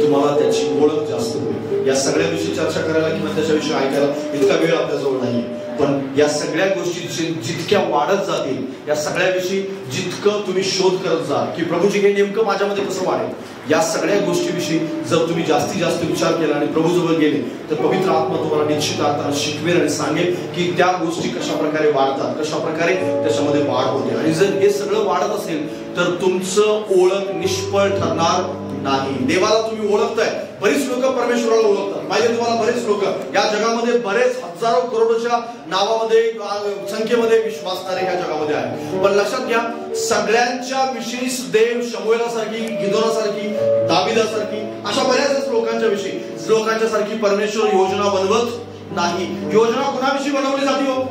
तुम्हाला त्याची ओळख जास्त होईल. या सगळ्याविषयी चर्चा करायला किंवा त्याच्याविषयी ऐकायला इतका वेळ आपल्याजवळ नाही, पण या सगळ्या गोष्टी जितक्या वाढत जातील, या सगळ्याविषयी जितकं तुम्ही शोध करत जा की प्रभूजी हे नेमकं माझ्यामध्ये कसं वाढेल, या सगळ्या गोष्टीविषयी जर तुम्ही जास्तीत जास्त विचार केला आणि प्रभूजवळ गेले तर पवित्र आत्मा तुम्हाला निश्चित अर्थाने शिकवेल आणि सांगेल की त्या गोष्टी कशा प्रकारे वाढतात, कशा प्रकारे त्याच्यामध्ये वाढ होते. आणि जर हे सगळं वाढत असेल तर तुमचं ओळख निष्फळ ठरणार नाही. देवाला तुम्ही ओळखताय. बरीच लोक परमेश्वराला ओळखतात. माहिती तुम्हाला, बरेच लोक या जगामध्ये बरेच हजारो करोडोच्या नावामध्ये संख्येमध्ये विश्वासणारे ह्या जगामध्ये आहेत. पण लक्षात घ्या, सगळ्यांच्या विषयी देव शमूएलासारखी, गिदोनासारखी, दाविदासारखी अशा बऱ्याच लोकांच्या विषयी, लोकांच्या सारखी परमेश्वर योजना बनवत नाही. योजना कोणाविषयी बनवली जाते हो?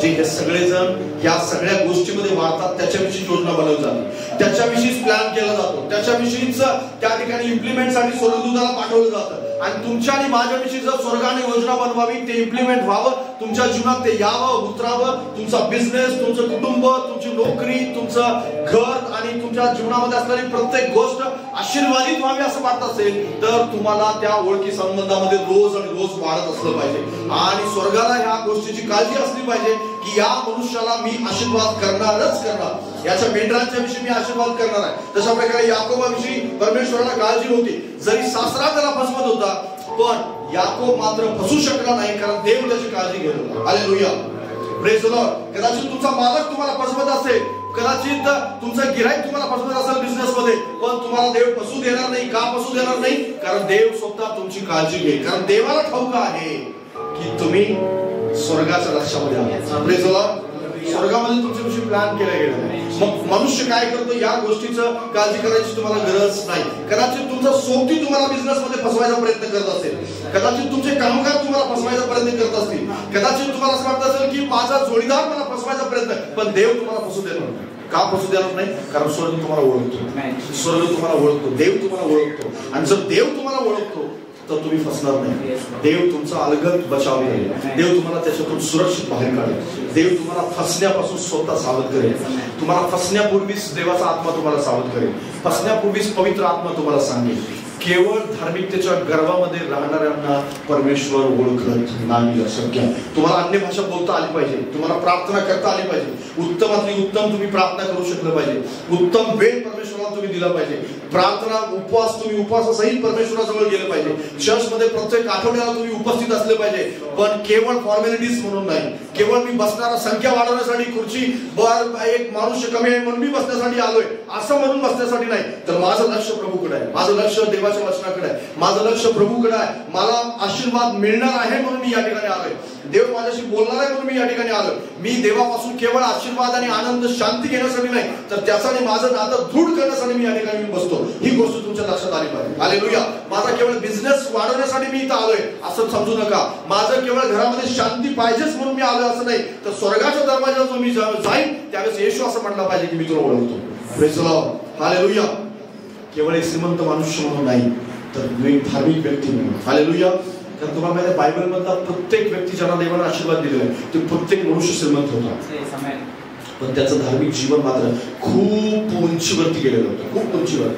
जे हे सगळेजण या सगळ्या गोष्टीमध्ये वाढतात त्याच्याविषयी योजना बनवली जाते. त्याच्याविषयीच प्लॅन केला जातो, त्याच्याविषयीच त्या ठिकाणी इम्प्लिमेंटसाठी स्वर्गदूताला पाठवलं जातं. आणि तुमच्या आणि माझ्याविषयी जर स्वर्गाने योजना बनवावी, ते इम्प्लिमेंट व्हावं, तुमच्या जीवनात ते यावं, उतरावं, तुमचा बिझनेस, तुमचं कुटुंब, तुमची नोकरी, तुमचं घर आणि तुमच्या जीवनामध्ये असणारी प्रत्येक गोष्ट आशीर्वादित व्हावी असं वाटत असेल तर तुम्हाला त्या ओळखी संबंधामध्ये रोज आणि रोज वाढत असलं पाहिजे. आणि स्वर्गाला ह्या गोष्टीची काळजी असली पाहिजे की या मनुष्याला मी आशीर्वाद करणारच करणार, याच्या मेंढरांच्या विषयी मी आशीर्वाद करणार आहे. तशा प्रकारे याकोबाविषयी परमेश्वराला काळजी होती. जरी सासरा त्याला फसवत होता पण याकोब मात्र फसू शकला नाही, कारण देव त्याची काळजी घेत होता. Hallelujah, praise the Lord. कदाचित तुमचा मालक तुम्हाला फसवत असेल, कदाचित तुमचा गिराईक तुम्हाला फसवत असेल बिझनेस मध्ये, पण तुम्हाला देव फसू देणार नाही. का फसू देणार नाही? कारण देव स्वतः तुमची काळजी घेईल. कारण देवाला ठाऊक आहे की तुम्ही स्वर्गाच्या लक्षामध्ये आहात. Praise the Lord. स्वर्गामध्ये तुमच्याविषयी प्लॅन केला गेला आहे. मग मनुष्य काय करतो? या गोष्टीचं काळजी करायची तुम्हाला गरज नाही. कदाचित तुमचा सोबती तुम्हाला बिझनेस मध्ये फसवायचा प्रयत्न करत असेल, कदाचित तुमचे कामगार तुम्हाला फसवायचा प्रयत्न करत असतील, कदाचित तुम्हाला असं वाटत असेल की माझा जोडीदार मला फसवायचा प्रयत्न, पण देव तुम्हाला फसू देणार नाही. का फसू देणार नाही? कारण स्वर्ग तुम्हाला ओळखतो, स्वर्ग तुम्हाला ओळखतो, देव तुम्हाला ओळखतो. आणि जर देव तुम्हाला ओळखतो तर तुम्ही फसणार नाही. देव तुमचा अलगद बचाव करेल, देव तुम्हाला त्याच्यातून सुरक्षित बाहेर काढेल, देव तुम्हाला फसण्यापासून स्वतः सावध करेल. तुम्हाला फसण्यापूर्वीच देवाचा आत्मा तुम्हाला सावध करेल, फसण्यापूर्वीच पवित्र आत्मा तुम्हाला सांगेल. केवळ धार्मिकतेच्या गर्भामध्ये राहणाऱ्यांना परमेश्वर ओळखत नाही अशक्य. तुम्हाला अन्य भाषा बोलता आली पाहिजे, तुम्हाला प्रार्थना करता आली पाहिजे, उत्तमातली उत्तम तुम्ही प्रार्थना करू शकलं पाहिजे, उत्तम वेळ परमेश्वराला तुम्ही दिला पाहिजे, प्रार्थना उपवास तुम्ही उपवासासहित परमेश्वराजवळ गेलं पाहिजे, चर्चमध्ये प्रत्येक आठवड्याला तुम्ही उपस्थित असले पाहिजे. पण केवळ फॉर्मॅलिटीज म्हणून नाही, केवळ मी बसणारा संख्या वाढवण्यासाठी, खुर्ची एक माणूस कमी आहे म्हणून मी बसण्यासाठी आलोय असं म्हणून बसण्यासाठी नाही, तर माझं लक्ष प्रभूकडे आहे, माझं लक्ष देवाच्या वचनाकडे आहे, माझं लक्ष प्रभूकडे आहे. मला आशीर्वाद मिळणार आहे म्हणून मी या ठिकाणी आलोय, देव माझ्याशी बोलणार आहे म्हणून मी या ठिकाणी आलोय. मी देवापासून केवळ आशीर्वाद आणि आनंद शांती घेण्यासाठी नाही, तर त्याचा आणि माझं नातं दृढ करण्यासाठी मी या ठिकाणी बसतो. ही गोष्ट तुमच्या लक्षात आली पाहिजे. हालेलुया. माझा केवळ बिझनेस वाढवण्यासाठी मी इथं आलोय असं समजू नका. माझं केवळ घरामध्ये शांती पाहिजेच म्हणून मी आलोय असं नाही, तर स्वर्गाच्या दरवाजाला जो मी जाईन त्यावेळेस येशू असं म्हटलं पाहिजे की मी तुला ओळखतो. Praise the lord. हालेलुया. केवळ एक श्रीमंत मनुष्य म्हणून नाही, तर मी धार्मिक व्यक्ती म्हणून. हालेलुया. कारण तुम्हाला माहिती आहे बायबल मधला प्रत्येक व्यक्ती ज्यांना देवाने आशीर्वाद दिलेला आहे ते प्रत्येक मनुष्य श्रीमंत होता, पण त्याचं धार्मिक जीवन मात्र खूप उंचीवरती गेलेलं होतं, खूप उंचीवर.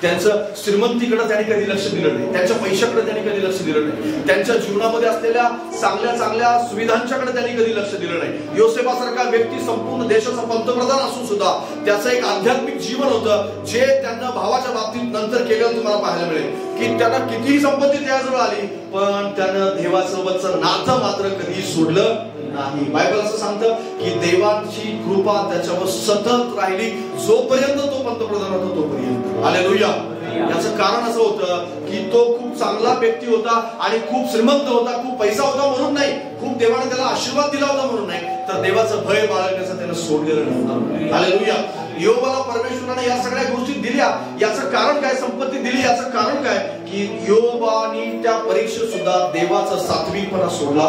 त्यांचं श्रीमंतीकडे त्यांनी कधी लक्ष दिलं नाही, त्यांच्या पैशाकडे त्यांनी कधी लक्ष दिलं नाही, त्यांच्या जीवनामध्ये असलेल्या चांगल्या चांगल्या सुविधांच्याकडे त्यांनी कधी लक्ष दिलं नाही. योसेफासारखा व्यक्ती संपूर्ण देशाचा पंतप्रधान असून सुद्धा त्याचं एक आध्यात्मिक जीवन होतं जे त्यांना भावाच्या बाबतीत नंतर केलेलं तुम्हाला पाहायला मिळेल की त्यांना कितीही संपत्ती त्याजवळ आली पण त्यानं देवासोबतचं नातं मात्र कधी सोडलं नाही. बायबल असं सांगतं की देवाची कृपा त्याच्यावर सतत राहिली जोपर्यंत तो पंतप्रधान होता तोपर्यंत. हालेलुया. याचं कारण असं होतं की तो खूप चांगला व्यक्ती होता आणि खूप श्रीमंत होता, खूप पैसा होता म्हणून नाही, खूप देवाने त्याला आशीर्वाद दिला होता म्हणून नाही, तर देवाचं भय बाळगण्याचं त्यानं सोडलेलं नव्हतं. हालेलुया. योबाला परमेश्वराने या सगळ्या गोष्टी दिल्या. याचं कारण काय? संपत्ती दिली. याचं कारण काय? की योबाने त्या परीक्षेत सुद्धा देवाचा सात्विकपणा सोडला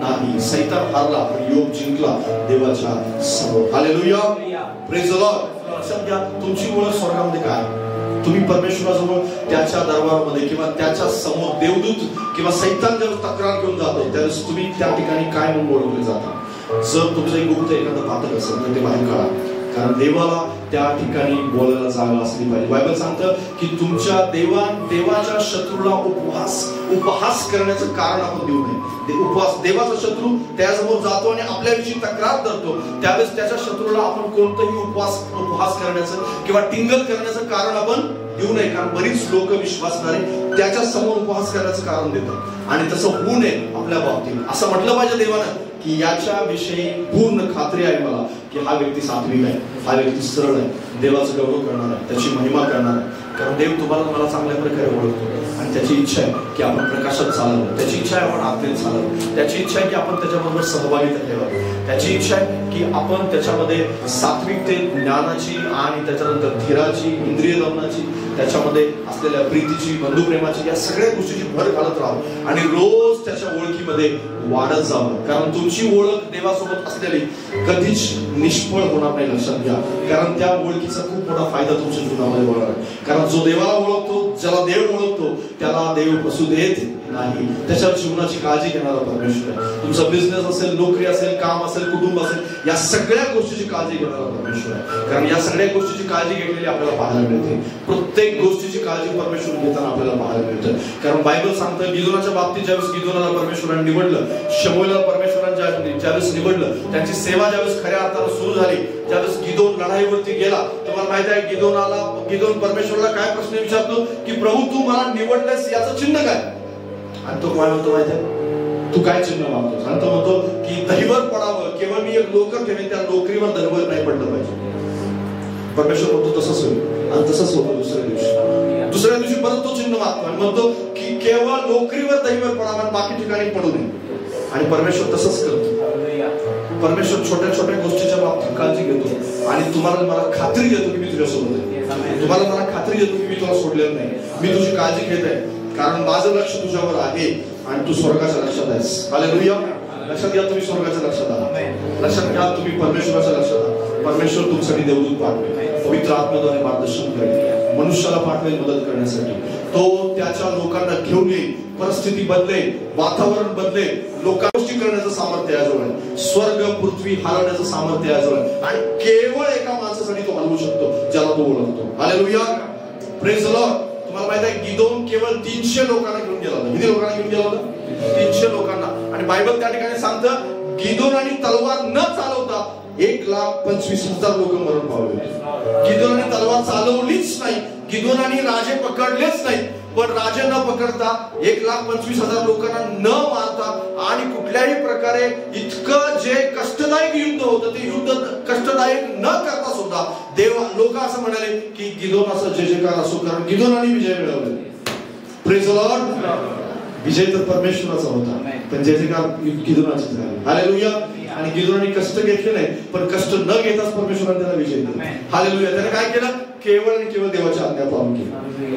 नाही. सैतान हारला पण योब जिंकला देवाच्या समोर. हालेलुया. Praise the Lord. लक्षात घ्या तुमची ओळख स्वर्गामध्ये काय? तुम्ही परमेश्वराजवळ त्याच्या दरबारामध्ये किंवा त्याच्या समोर देवदूत किंवा सैतान जेव्हा तक्रार घेऊन जातो त्यावेळेस तुम्ही त्या ठिकाणी काय म्हणून ओळखले जाता? जर तुमचं एक गुप्त एखादं पातक असेल तर ते बाहेर काढा, कारण देवाला त्या ठिकाणी बोलायला जागा असली पाहिजे. बायबल सांगतं की तुमच्या देवाच्या शत्रूला उपहास करण्याचं कारण आपण देऊ नये. उपवास देवाचा शत्रू त्यासमोर जातो आणि आपल्याविषयी तक्रार करतो त्यावेळेस त्याच्या शत्रूला आपण कोणतंही उपहास करण्याचं किंवा टिंगल करण्याचं कारण आपण देऊ नये, कारण बरीच लोक विश्वासणारे त्याच्या समोर उपहास करण्याचं कारण देतात आणि तसं होऊ नये आपल्या बाबतीत. असं म्हटलं पाहिजे देवानं की याच्या विषयी पूर्ण खात्री आहे मला की हा व्यक्ती सात्विक आहे, हा व्यक्ती सरळ आहे, देवाचं गौरव करणार आहे, त्याची महिमा करणार आहे. कारण देव तुम्हाला मला चांगल्या प्रकारे ओळखतो आणि त्याची इच्छा आहे की आपण प्रकाशात चालावं, त्याची इच्छा आहे आपण आत्मेत चालावं, त्याची इच्छा आहे की आपण त्याच्याबरोबर सहभागिता ठेवावी, त्याची इच्छा आहे की आपण त्याच्यामध्ये सात्विकते, ज्ञानाची आणि त्याच्यानंतर धीराची, इंद्रिय दमनाची, त्याच्यामध्ये असलेल्या प्रीतीची, बंधुप्रेमाची, या सगळ्या गोष्टीची भर घालत राहावं आणि रोज त्याच्या ओळखीमध्ये वाढत जावं. कारण तुमची ओळख देवासोबत असलेली कधीच निष्फळ होणार नाही, लक्षात घ्या. कारण त्या ओळखीचा खूप मोठा फायदा तुमच्या जीवनामध्ये होणार आहे. कारण जो देवाला ओळखतो, ज्याला देव ओळखतो, त्याला देव फसू देत नाही. त्याच्या जीवनाची काळजी घेणारा परमेश्वर आहे. तुमचा बिझनेस असेल, नोकरी असेल, काम असेल, कुटुंब असेल, या सगळ्या गोष्टीची काळजी घेणारा परमेश्वर आहे. कारण या सगळ्या गोष्टीची काळजी घेतलेली आपल्याला पाहायला मिळते. प्रत्येक गोष्टीची काळजी परमेश्वर घेताना आपल्याला पाहायला मिळतं. कारण बायबल सांगतं गिदोनाच्या बाबतीत ज्यावेळेस गिदोनाला परमेश्वराने निवडलं, शमूएलला परमेश्वराने ज्यावेळेस निवडलं, त्यांची सेवा ज्यावेळेस खऱ्या अर्थानं सुरू झाली, ज्यावेळेस गिदोन लढाईवरती गेला, तुम्हाला माहिती आहे गिदोन परमेश्वराला काय प्रश्न विचारतो की प्रभू तू मला निवडलंस याचं चिन्ह काय? आणि तो काय म्हणतो माहिती आहे? तू काय चिन्ह मागतोस? आणि तो म्हणतो की दहिवर पडावं, केवळ मी एक लोकर ठेवेन, त्या लोकरीवर दहिवर नाही पडलं पाहिजे. परमेश्वर म्हणतो तसंच होईल. आणि तसंच होतं. दुसऱ्या दिवशी परत तो चिन्ह मागतो आणि म्हणतो की केवळ लोकरीवर दहिवर पडावं आणि बाकी ठिकाणी पडू नये. आणि परमेश्वर तसंच करतो. परमेश्वर छोट्या छोट्या गोष्टीच्या बाबतीत काळजी घेतो आणि तुम्हाला मला खात्री देतो की मी तुझ्यासोबत आहे. तुम्हाला मला खात्री देतो की मी तुला सोडलेलं नाही, मी तुझी काळजी घेत आहे. कारण माझं लक्ष तुझ्यावर आहे आणि तू स्वर्गाच्या लक्षात आहेस. हालेलुया. लक्षात घ्या, तुम्ही स्वर्गाच्या लक्षात आहात. लक्षात घ्या, तुम्ही परमेश्वराच्या लक्षात आहात. परमेश्वर तुमच्यासाठी देवदूत पाठवेल, पवित्र आत्म्याद्वारे मार्गदर्शन करेल, मनुष्याला पाठवेल मदत करण्यासाठी. तो त्याच्या लोकांना घेऊन येईल, परिस्थिती बदलेल, वातावरण बदलेल, गोष्टी करण्याचं सामर्थ्य याजवळ आहे. स्वर्ग पृथ्वी हलवण्याचं सामर्थ्य याजवळ आहे. आणि केवळ एका माणसासाठी तो हलवू शकतो, ज्याला तो ओळखतो. हालेलुया. Praise the Lord. तुम्हाला माहिती आहे गिदोन केवळ 300 लोकांना घेऊन गेला होता. किती लोकांना घेऊन गेला होता? 300 लोकांना. आणि बायबल त्या ठिकाणी सांगतं गिदोनाने तलवार न चालवता 1,25,000 लोक मरण पावले. गिदोनाने तलवार चालवलीच नाही, गिदोनाने राजे पकडलेच नाही, पण राजे न पकडता 1,25,000 लोकांना न मारता आणि कुठल्याही प्रकारे इतकं जे कष्टदायक युद्ध होतं ते युद्ध कष्टदायक न करता सुद्धा लोक असं म्हणाले की गिदोन असं जय जयकार असो, कारण गिदोनाने विजय मिळवले. Praise the Lord. विजय तर परमेश्वराचा होता, पण जय जयकार गिदोनाची झाली. हालेलुया. आणि गिदोनाने कष्ट घेतले नाही, पण कष्ट न घेताच परमेश्वराने त्याला विजय दिला. हालेलुया. त्याने काय केलं? केवळ आणि केवळ देवाच्या आज्ञा पालन केली.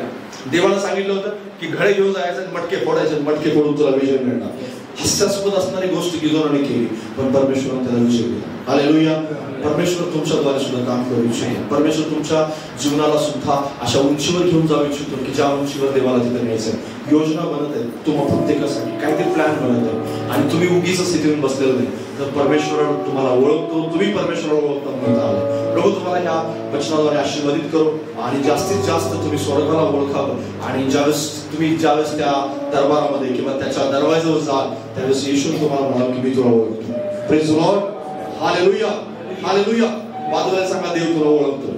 देवाला सांगितलं होतं की घडे घेऊन जायचं, मटके फोडायचे, मटके फोडून तुला विजय मिळणार. हास्यास्पद असणारी गोष्ट गिदोनाने केली, पण परमेश्वराने त्याला विजय दिला. हालेलुया. परमेश्वर तुमच्याद्वारे सुद्धा काम करू इच्छितो. परमेश्वर तुमच्या जीवनाला सुद्धा अशा उंचीवर घेऊन जाऊ इच्छितो की ज्या उंचीवर देवाला तिथे न्यायचं. योजना बनत आहे तुम्हाला प्रत्येकासाठी, काहीतरी प्लॅन बनत आहे आणि तुम्ही उगीच स्थितीवर बसलेलं नाही. तर परमेश्वर तुम्हाला ओळखतो, तुम्ही परमेश्वराला ओळखता. प्रभू तुम्हाला या वचनाद्वारे आशीर्वादित करो आणि जास्तीत जास्त तुम्ही स्वर्गाला ओळखावं. आणि ज्यावेळेस त्या दरबारामध्ये किंवा त्याच्या दरवाजावर जाल त्यावेळेस येशू तुम्हाला म्हणाल की मी तुला ओळखतो. Praise the lord. Hallelujah. Hallelujah. बाजूला सांगा देव तुला ओळखतो.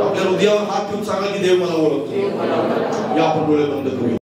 आपल्या हृदयावर हात ठेवून सांगा की देव मला ओळखतो. या आपण डोळे बंद करूया.